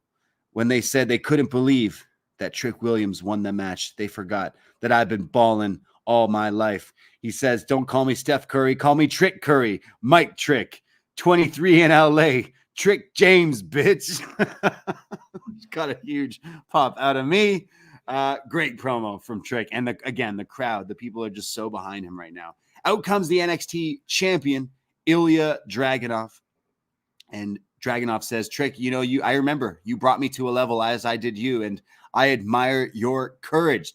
when they said they couldn't believe that Trick Williams won the match. They forgot that I've been balling all my life. He says, don't call me Steph Curry, call me Trick Curry, Mike Trick, 23 in LA, Trick James, bitch. Got a huge pop out of me. Great promo from Trick. And again, the crowd, the people are just so behind him right now. Out comes the NXT champion, Ilya Dragunov. And Dragunov says, Trick, I remember you brought me to a level as I did you, and I admire your courage.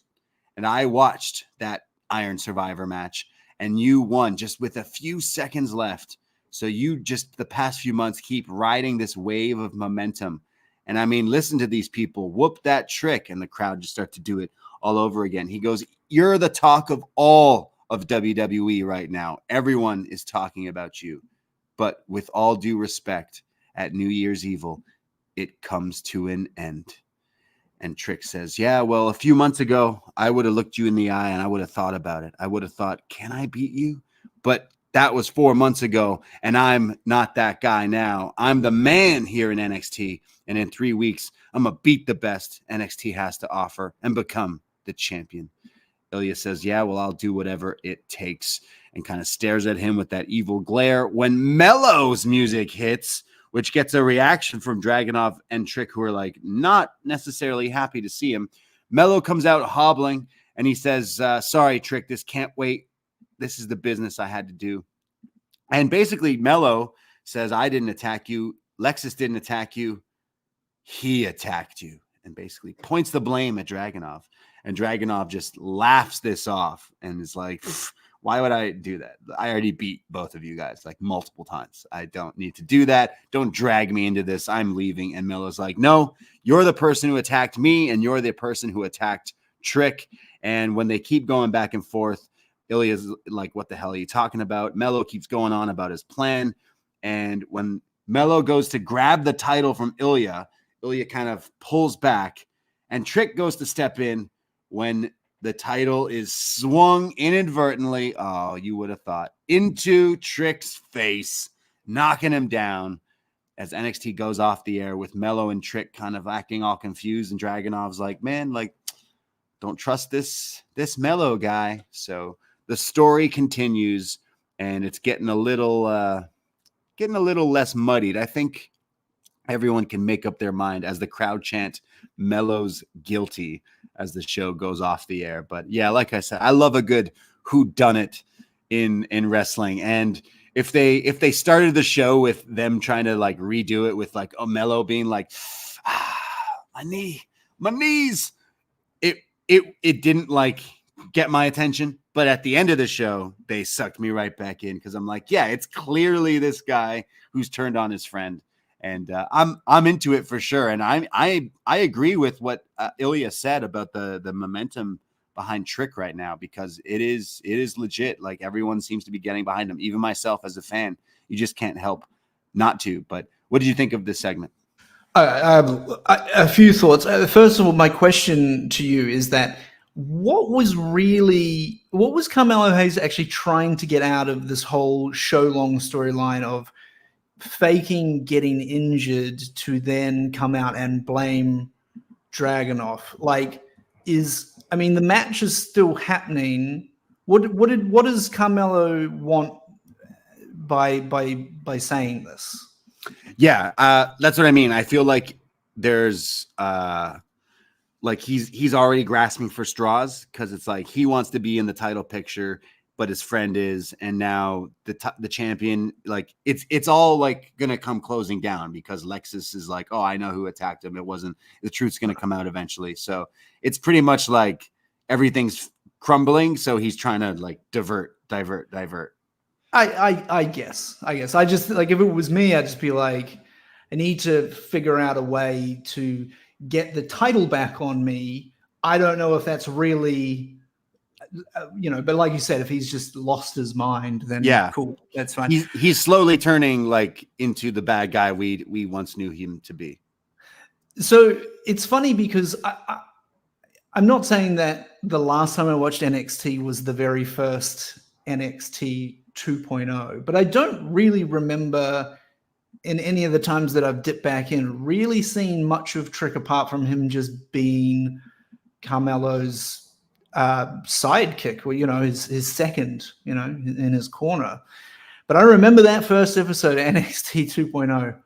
And I watched that Iron Survivor match, and you won just with a few seconds left. So you just the past few months keep riding this wave of momentum. And I mean, listen to these people, whoop that Trick, and the crowd just start to do it all over again. He goes, you're the talk of all of WWE right now. Everyone is talking about you. But with all due respect, at New Year's Evil, it comes to an end. And Trick says, yeah, well, a few months ago, I would have looked you in the eye and I would have thought about it. I would have thought, can I beat you? But that was 4 months ago, and I'm not that guy now. I'm the man here in NXT, and in 3 weeks, I'm going to beat the best NXT has to offer and become the champion. Ilya says, yeah, well, I'll do whatever it takes, and kind of stares at him with that evil glare when Melo's music hits, which gets a reaction from Dragunov and Trick, who are like not necessarily happy to see him. Melo comes out hobbling, and he says, sorry, Trick, this can't wait. This is the business I had to do. And basically, Melo says, I didn't attack you. Lexus didn't attack you. He attacked you, and basically points the blame at Dragunov. And Dragunov just laughs this off and is like, why would I do that? I already beat both of you guys like multiple times. I don't need to do that. Don't drag me into this. I'm leaving. And Melo's like, no, you're the person who attacked me, and you're the person who attacked Trick. And when they keep going back and forth, Ilya's like, what the hell are you talking about? Melo keeps going on about his plan. And when Melo goes to grab the title from Ilya, Ilya kind of pulls back, and Trick goes to step in when the title is swung inadvertently. Oh, you would have thought into Trick's face, knocking him down as NXT goes off the air with Melo and Trick kind of acting all confused. And Dragunov's like, man, like, don't trust this Melo guy. So the story continues, and it's getting a little less muddied. I think everyone can make up their mind as the crowd chant Melo's guilty as the show goes off the air. But yeah, like I said, I love a good whodunit in wrestling. And if they started the show with them trying to like redo it with like Melo being like, my knees, it didn't like get my attention. But at the end of the show, they sucked me right back in, because I'm like, yeah, it's clearly this guy who's turned on his friend. And I'm into it for sure. And I agree with what Ilya said about the momentum behind Trick right now, because it is legit. Like, everyone seems to be getting behind him, even myself as a fan. You just can't help not to. But what did you think of this segment? A few thoughts. First of all, my question to you is that what was Carmelo Hayes actually trying to get out of this whole show-long storyline of faking getting injured to then come out and blame Dragunov? Like, the match is still happening. What does Carmelo want by saying this? Yeah, that's what I mean. I feel like there's like he's already grasping for straws, because it's like he wants to be in the title picture, but his friend is, and now the champion, like it's all like gonna come closing down, because Lexus is like, oh, I know who attacked him. It wasn't, the truth's gonna come out eventually. So it's pretty much like everything's crumbling. So he's trying to like divert. I guess. I just, like, if it was me, I'd just be like, I need to figure out a way to get the title back on me. I don't know if that's really, but like you said, if he's just lost his mind, then yeah, cool, that's fine. He's slowly turning like into the bad guy we once knew him to be. So it's funny, because I'm not saying that the last time I watched NXT was the very first NXT 2.0, but I don't really remember in any of the times that I've dipped back in really seeing much of Trick, apart from him just being Carmelo's sidekick, or, you know, his second, you know, in his corner. But I remember that first episode of NXT 2.0.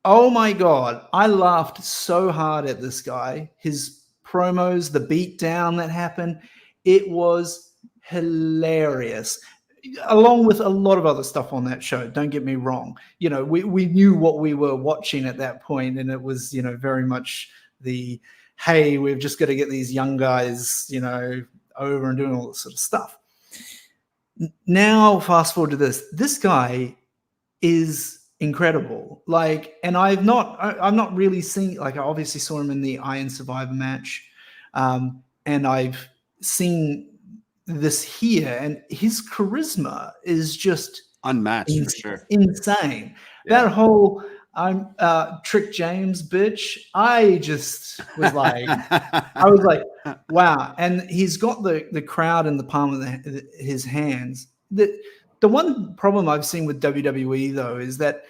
Oh my God. I laughed so hard at this guy. His promos, the beatdown that happened, it was hilarious. Along with a lot of other stuff on that show. Don't get me wrong. You know, we knew what we were watching at that point, and it was, you know, very much the, hey, we've just got to get these young guys, you know, over and doing all this sort of stuff. Now, fast forward to this. This guy is incredible. Like, and I've not really seen, like, I obviously saw him in the Iron Survivor match, and I've seen this here, and his charisma is just unmatched for sure. Insane. Yeah. That whole Trick James bitch, I just was like, I was like, wow. And he's got the crowd in the palm of his hands. The one problem I've seen with WWE though is that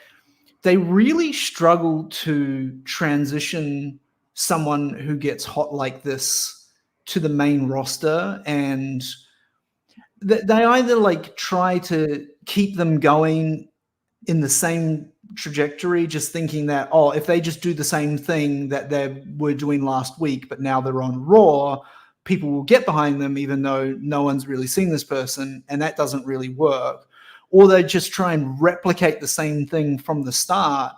they really struggle to transition someone who gets hot like this to the main roster, and they either like try to keep them going in the same trajectory, just thinking that, oh, if they just do the same thing that they were doing last week, but now they're on Raw, people will get behind them, even though no one's really seen this person, and that doesn't really work. Or they just try and replicate the same thing from the start.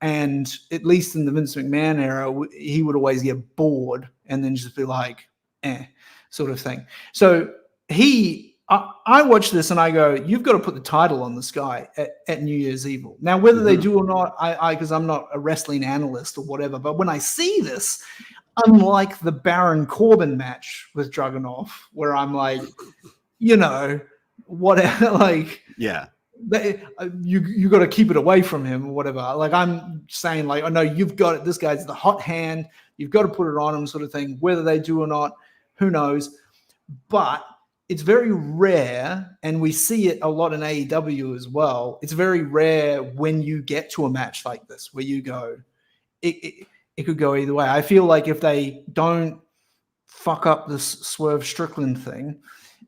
And at least in the Vince McMahon era, he would always get bored and then just be like, sort of thing. So I watch this and I go, you've got to put the title on this guy at New Year's Evil. Now, whether they do or not, because I'm not a wrestling analyst or whatever, but when I see this, unlike the Baron Corbin match with Dragunov, where I'm like, you know, whatever, like, yeah, you got to keep it away from him or whatever. Like, I'm saying, like, oh no, you've got it. This guy's the hot hand. You've got to put it on him, sort of thing. Whether they do or not, who knows? But it's very rare, and we see it a lot in AEW as well. It's very rare when you get to a match like this where you go, it could go either way. I feel like if they don't fuck up this Swerve Strickland thing,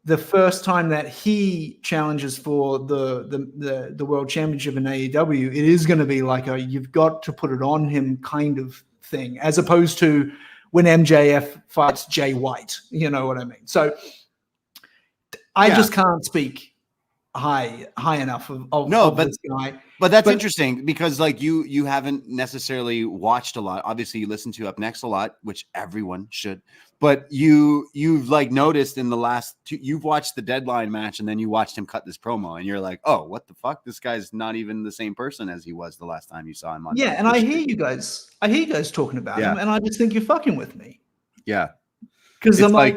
the first time that he challenges for the world championship in AEW, it is going to be like a you've got to put it on him kind of thing, as opposed to when MJF fights Jay White. You know what I mean? So I just can't speak high enough of this guy. But that's interesting because like you haven't necessarily watched a lot. Obviously, you listen to upNXT a lot, which everyone should. But you've like noticed in the last you've watched the Deadline match and then you watched him cut this promo and you're like, oh, what the fuck? This guy's not even the same person as he was the last time you saw him on. Yeah, and I hear you guys talking about him, and I just think you're fucking with me. Yeah, because I'm like.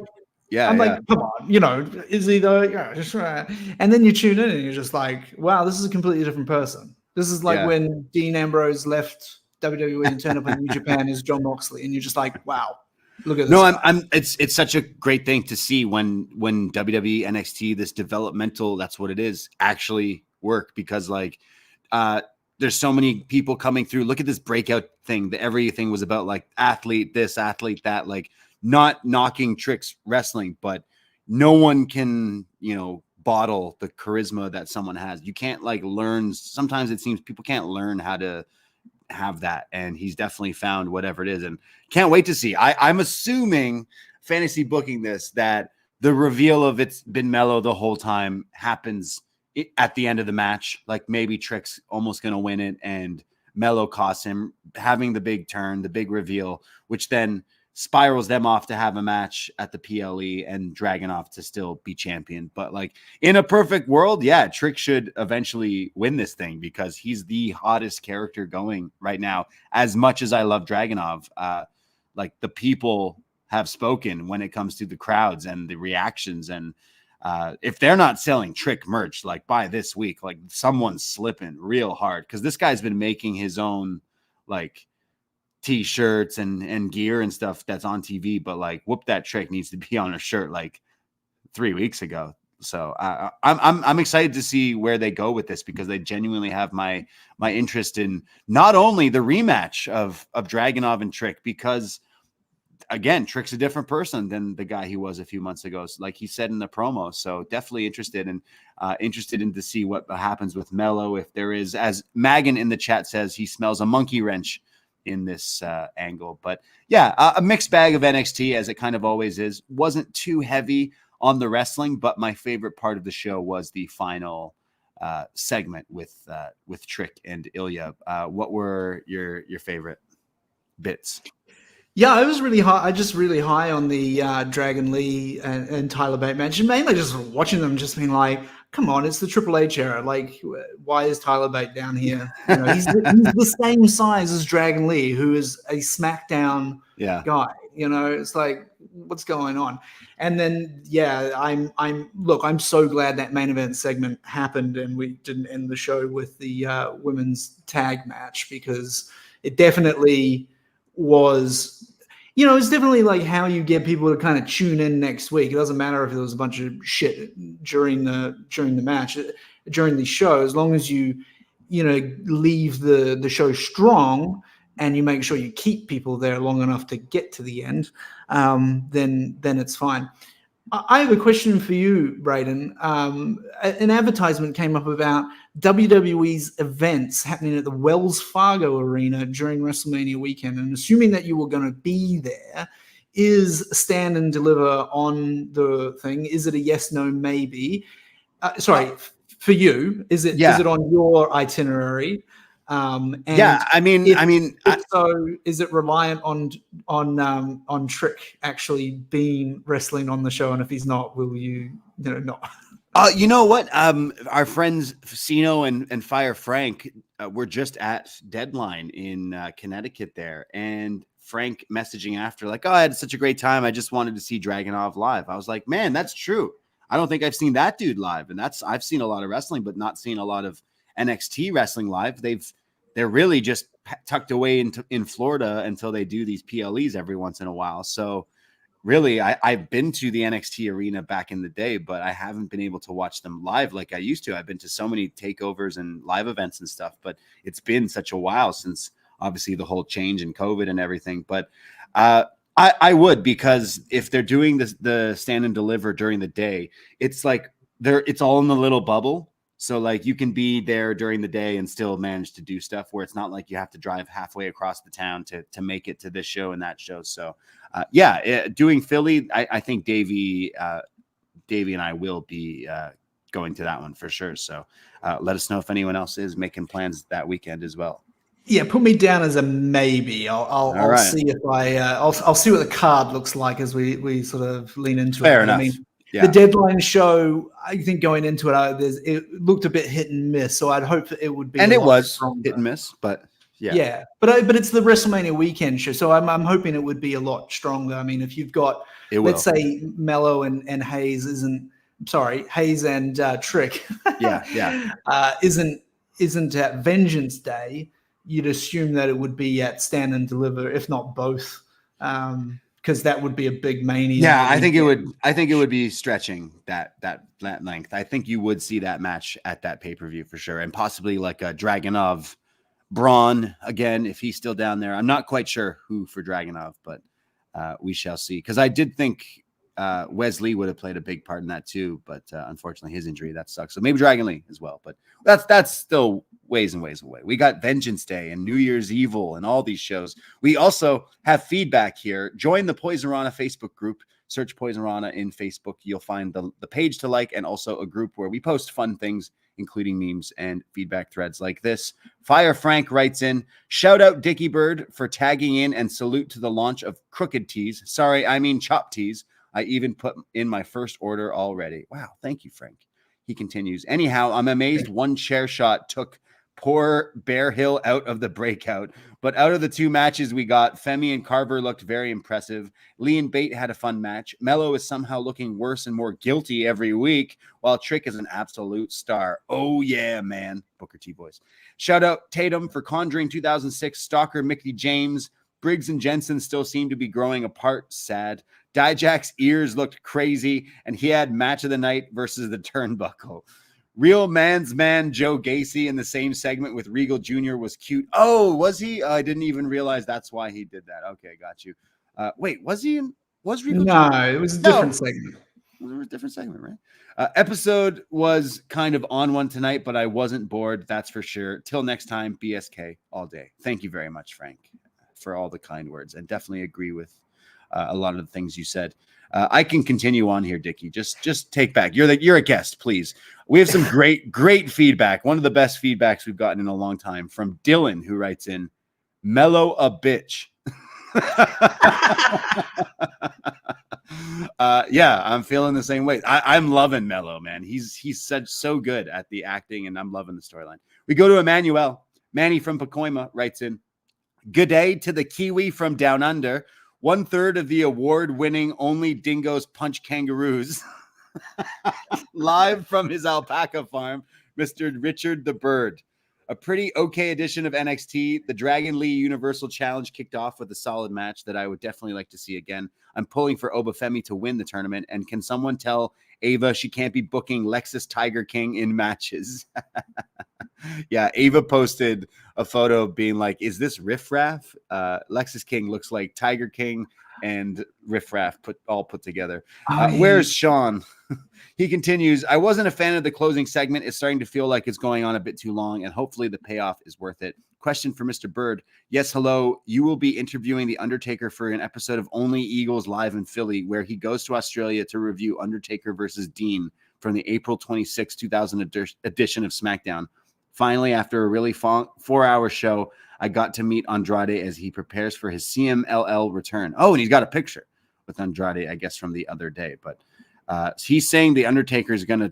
Yeah, I'm like, come on, you know, is he the, just right? And then you tune in and you're just like, wow, this is a completely different person. This is like when Dean Ambrose left WWE and turned up in New Japan as John Moxley, and you're just like, wow, look at this. No, it's such a great thing to see when WWE NXT, this developmental, that's what it is, actually work, because like there's so many people coming through. Look at this breakout thing. Everything was about like athlete this, athlete that, like. Not knocking Trick's wrestling, but no one can, you know, bottle the charisma that someone has. You can't like learn. Sometimes it seems people can't learn how to have that. And he's definitely found whatever it is. And can't wait to see. I'm assuming, fantasy booking this, that the reveal of it's been Mello the whole time happens at the end of the match. Like maybe Trick's almost going to win it and Mello costs him having the big turn, the big reveal, which then spirals them off to have a match at the PLE and Dragunov to still be champion. But like in a perfect world, yeah, Trick should eventually win this thing because he's the hottest character going right now. As much as I love Dragunov, like the people have spoken when it comes to the crowds and the reactions. And if they're not selling Trick merch, like by this week, like someone's slipping real hard because this guy's been making his own like T-shirts and gear and stuff that's on TV, but like Whoop That Trick needs to be on a shirt like 3 weeks ago. So I'm excited to see where they go with this because they genuinely have my interest in not only the rematch of Dragunov and Trick, because again, Trick's a different person than the guy he was a few months ago, like he said in the promo. So definitely interested in to see what happens with Melo. If there is, as Megan in the chat says, he smells a monkey wrench in this angle. But yeah, a mixed bag of NXT, as it kind of always is. Wasn't too heavy on the wrestling, but my favorite part of the show was the final segment with Trick and Ilya. What were your favorite bits? Yeah, I was really high. I just really high on the Dragon Lee and Tyler Bate match, and mainly just watching them, just being like, "Come on, it's the Triple H era. Like, why is Tyler Bate down here? You know, he's the same size as Dragon Lee, who is a SmackDown guy. You know, it's like, what's going on?" And then, yeah, I'm so glad that main event segment happened, and we didn't end the show with the women's tag match, because it definitely was, you know, it's definitely like how you get people to kind of tune in next week. It doesn't matter if there was a bunch of shit during the match, during the show, as long as you leave the show strong and you make sure you keep people there long enough to get to the end, then it's fine. I have a question for you, Braden. An advertisement came up about WWE's events happening at the Wells Fargo Arena during WrestleMania weekend, and assuming that you were going to be there, is Stand and Deliver on the thing? Is it a yes, no, maybe? For you, is it on your itinerary? So is it reliant on Trick actually being wrestling on the show? And if he's not, will you not? You know what? Our friends Siino and Fire Frank were just at Deadline in Connecticut there, and Frank messaging after like, "Oh, I had such a great time. I just wanted to see Dragunov live." I was like, "Man, that's true. I don't think I've seen that dude live." And I've seen a lot of wrestling, but not seen a lot of NXT wrestling live. They're really just tucked away in Florida until they do these PLEs every once in a while. So really, I've been to the NXT arena back in the day, but I haven't been able to watch them live like I used to. I've been to so many takeovers and live events and stuff, but it's been such a while since obviously the whole change in COVID and everything. But I would, because if they're doing the Stand and Deliver during the day, it's like it's all in the little bubble. So like you can be there during the day and still manage to do stuff, where it's not like you have to drive halfway across the town to make it to this show and that show. So doing Philly, I think Davie and I will be going to that one for sure. So let us know if anyone else is making plans that weekend as well. Yeah, put me down as a maybe. I'll see if I'll see what the card looks like as we sort of lean into it. Fair enough. I mean, the Deadline show, I think going into it, it looked a bit hit and miss. So I'd hope that it would be, and it was stronger. Hit and miss, but but it's the WrestleMania weekend show, so I'm hoping it would be a lot stronger. I mean, if you've got, let's say Melo and Hayes and Trick, isn't at Vengeance Day, you'd assume that it would be at Stand and Deliver, if not both, because that would be a big mania. Yeah, I think it would be stretching that length. I think you would see that match at that pay-per-view for sure, and possibly like a Dragunov Braun again if he's still down there. I'm not quite sure who for Dragunov, but we shall see. Because I did think Wesley would have played a big part in that too, but unfortunately his injury, that sucks. So maybe Dragon Lee as well, but that's still ways and ways away. We got Vengeance Day and New Year's Evil and all these shows. We also have feedback here. Join the Poisonrana Facebook group. Search Poisonrana in Facebook. You'll find the page to like, and also a group where we post fun things, including memes and feedback threads like this. Fire Frank writes in, shout out Dickie Bird for tagging in, and salute to the launch of Crooked Tees. Sorry, I mean Chop Tees. I even put in my first order already. Wow, thank you, Frank. He continues, anyhow, I'm amazed one chair shot took poor Bear Hill out of the breakout. But out of the two matches we got, Femi and Carver looked very impressive. Lee and Bate had a fun match. Melo is somehow looking worse and more guilty every week, while Trick is an absolute star. Oh, yeah, man. Booker T voice. Shout out Tatum for conjuring 2006 stalker Mickey James. Briggs and Jensen still seem to be growing apart. Sad. Dijak's ears looked crazy, and he had match of the night versus the turnbuckle. Real man's man Joe Gacy in the same segment with Regal Jr. was cute. Oh, was he? I didn't even realize that's why he did that. Okay, got you. Wait, was he in? Was Rico? No, it was a different segment. It was a different segment, right? Episode was kind of on one tonight, but I wasn't bored. That's for sure. Till next time, BSK all day. Thank you very much, Frank, for all the kind words, and definitely agree with a lot of the things you said. I can continue on here, Dickie. Just take back. You're a guest, please. We have some great feedback. One of the best feedbacks we've gotten in a long time from Dylan, who writes in, "Mellow a bitch." Yeah, I'm feeling the same way. I'm loving Mello, man. He's said so good at the acting, and I'm loving the storyline. We go to Emmanuel. Manny from Pacoima writes in, "Good day to the Kiwi from Down Under. 1/3 of the award-winning Only Dingoes Punch Kangaroos." Live from his alpaca farm, Mr. Richard the Bird. A pretty okay edition of NXT. The Dragon Lee Universal Challenge kicked off with a solid match that I would definitely like to see again. I'm pulling for Obafemi to win the tournament. And can someone tell Ava she can't be booking Lexus Tiger King in matches? Yeah, Ava posted a photo being like, is this Riff Raff? Lexus King looks like Tiger King and Riff Raff put together. Where's Sean? He continues, I wasn't a fan of the closing segment. It's starting to feel like it's going on a bit too long, and hopefully the payoff is worth it. Question for Mr. Bird. Yes, hello. You will be interviewing The Undertaker for an episode of Only Eagles Live in Philly, where he goes to Australia to review Undertaker versus Dean from the April 26, 2000 edition of SmackDown. Finally, after a really 4-hour show, I got to meet Andrade as he prepares for his CMLL return. Oh, and he's got a picture with Andrade, I guess, from the other day. But he's saying The Undertaker is going to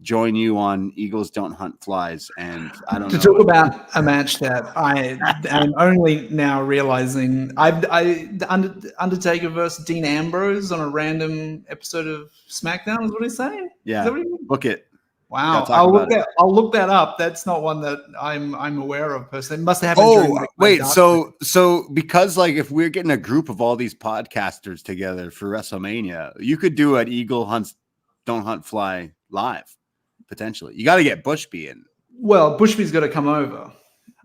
join you on Eagles Don't Hunt Flies. And I don't know. To talk about a match that I am only now realizing, Undertaker versus Dean Ambrose on a random episode of SmackDown is what he's saying? Yeah, book it. Wow, I'll look that up. That's not one that I'm aware of personally. It must have happened. Oh, wait. So because like if we're getting a group of all these podcasters together for WrestleMania, you could do an Eagle Hunts Don't Hunt Fly live potentially. You got to get Bushby in. Well, Bushby's got to come over.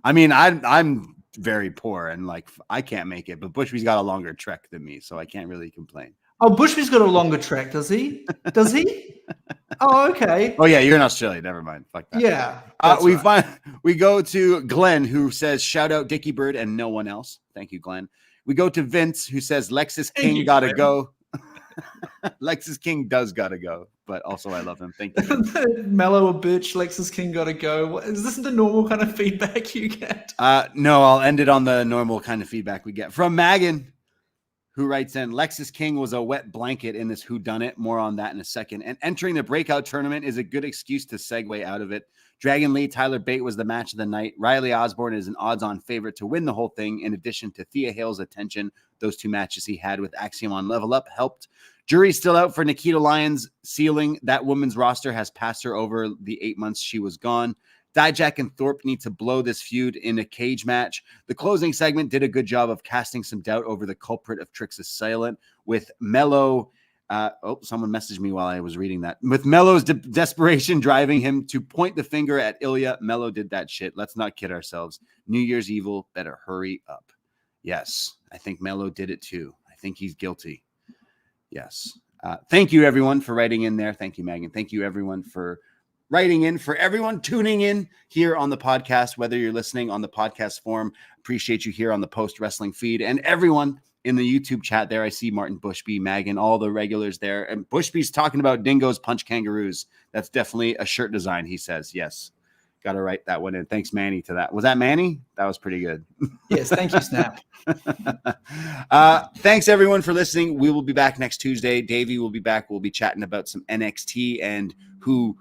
I mean, I'm very poor and like I can't make it, but Bushby's got a longer trek than me, so I can't really complain. Oh, Bushby's got a longer trek, does he? Does he? Oh, okay. Oh, yeah, you're in Australia. Never mind. Fuck that. Yeah. We go to Glenn, who says, shout out Dickie Bird and no one else. Thank you, Glenn. We go to Vince, who says, Lexus King gotta go. Lexus King does gotta go, but also I love him. Thank you. Mellow a bitch, Lexus King gotta go. Is this the normal kind of feedback you get? No, I'll end it on the normal kind of feedback we get from Megan, who writes in, Lexus King was a wet blanket in this whodunit. More on that in a second. And entering the Breakout tournament is a good excuse to segue out of it. Dragon Lee, Tyler Bate was the match of the night. Riley Osborne is an odds-on favorite to win the whole thing, in addition to Thea Hale's attention. Those two matches he had with Axiom on Level Up helped. Jury's still out for Nikita Lyons' ceiling. That women's roster has passed her over the 8 months she was gone. Dijak and Thorpe need to blow this feud in a cage match. The closing segment did a good job of casting some doubt over the culprit of Trix's assailant with Mello. Someone messaged me while I was reading that. With Mello's desperation driving him to point the finger at Ilya, Mello did that shit. Let's not kid ourselves. New Year's Evil better hurry up. Yes, I think Mello did it too. I think he's guilty. Yes. Thank you, everyone, for writing in there. Thank you, Megan. Thank you, everyone, for writing in, for everyone tuning in here on the podcast, whether you're listening on the podcast form. Appreciate you here on the Post Wrestling feed, and everyone in the YouTube chat there. I see Martin Bushby, Megan, all the regulars there. And Bushby's talking about dingoes punch kangaroos. That's definitely a shirt design, he says. Yes. Got to write that one in. Thanks, Manny, to that. Was that Manny? That was pretty good. Yes, thank you, Snap. Thanks, everyone, for listening. We will be back next Tuesday. Davie will be back. We'll be chatting about some NXT and who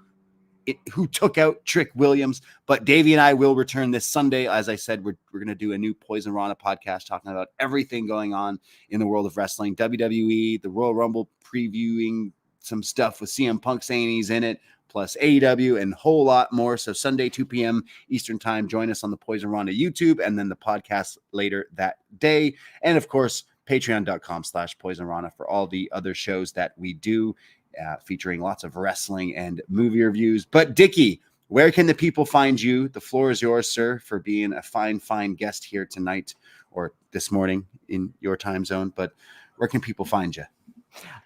took out Trick Williams. But Davie and I will return this Sunday. As I said, we're going to do a new Poisonrana podcast talking about everything going on in the world of wrestling. WWE, the Royal Rumble, previewing some stuff with CM Punk saying he's in it, plus AEW and a whole lot more. So Sunday, 2 p.m. Eastern time, join us on the Poisonrana YouTube and then the podcast later that day. And of course, patreon.com/Poisonrana for all the other shows that we do, featuring lots of wrestling and movie reviews. But Dickie, where can the people find you? The floor is yours, sir, for being a fine guest here tonight. or this morning in your time zone. But where can people find you?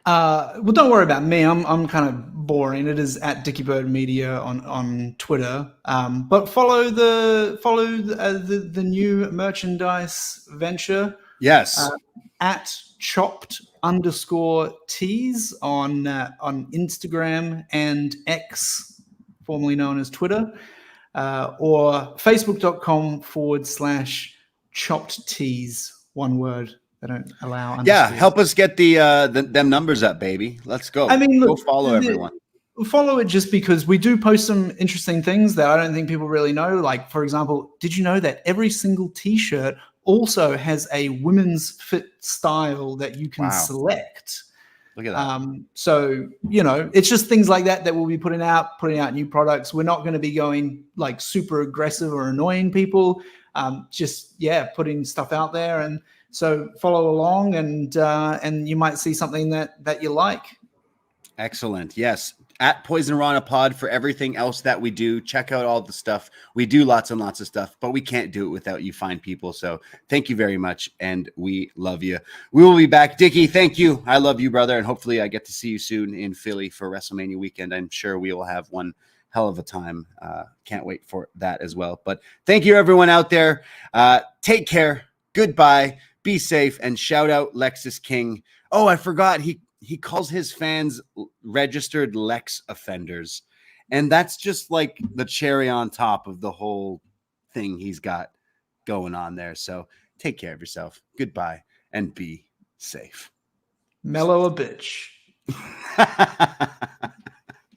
Well, don't worry about me. I'm kind of boring. It is at Dickie Bird Media on Twitter. But follow the new merchandise venture. Yes. At chopped_tees on Instagram and X, formerly known as Twitter, or facebook.com/chopped_tees, one word. They don't allow underscores. Yeah, help us get them numbers up, baby. Let's go. I mean, look, go follow everyone. Follow it just because we do post some interesting things that I don't think people really know. Like, for example, did you know that every single T-shirt also has a women's fit style that you can select? Look at that. So, it's just things like that we'll be putting out new products. We're not going to be going like super aggressive or annoying people. Putting stuff out there. And so follow along and you might see something that you like. Excellent. Yes. At Poisonrana Pod for everything else that we do. Check out all the stuff. We do lots and lots of stuff, but we can't do it without you fine people. So thank you very much. And we love you. We will be back. Dickie, thank you. I love you, brother. And hopefully I get to see you soon in Philly for WrestleMania weekend. I'm sure we will have one hell of a time. Can't wait for that as well. But thank you, everyone out there. Take care. Goodbye. Be safe. And shout out Lexus King. Oh, I forgot. He calls his fans registered Lex offenders. And that's just like the cherry on top of the whole thing he's got going on there. So take care of yourself. Goodbye and be safe. Mellow a bitch.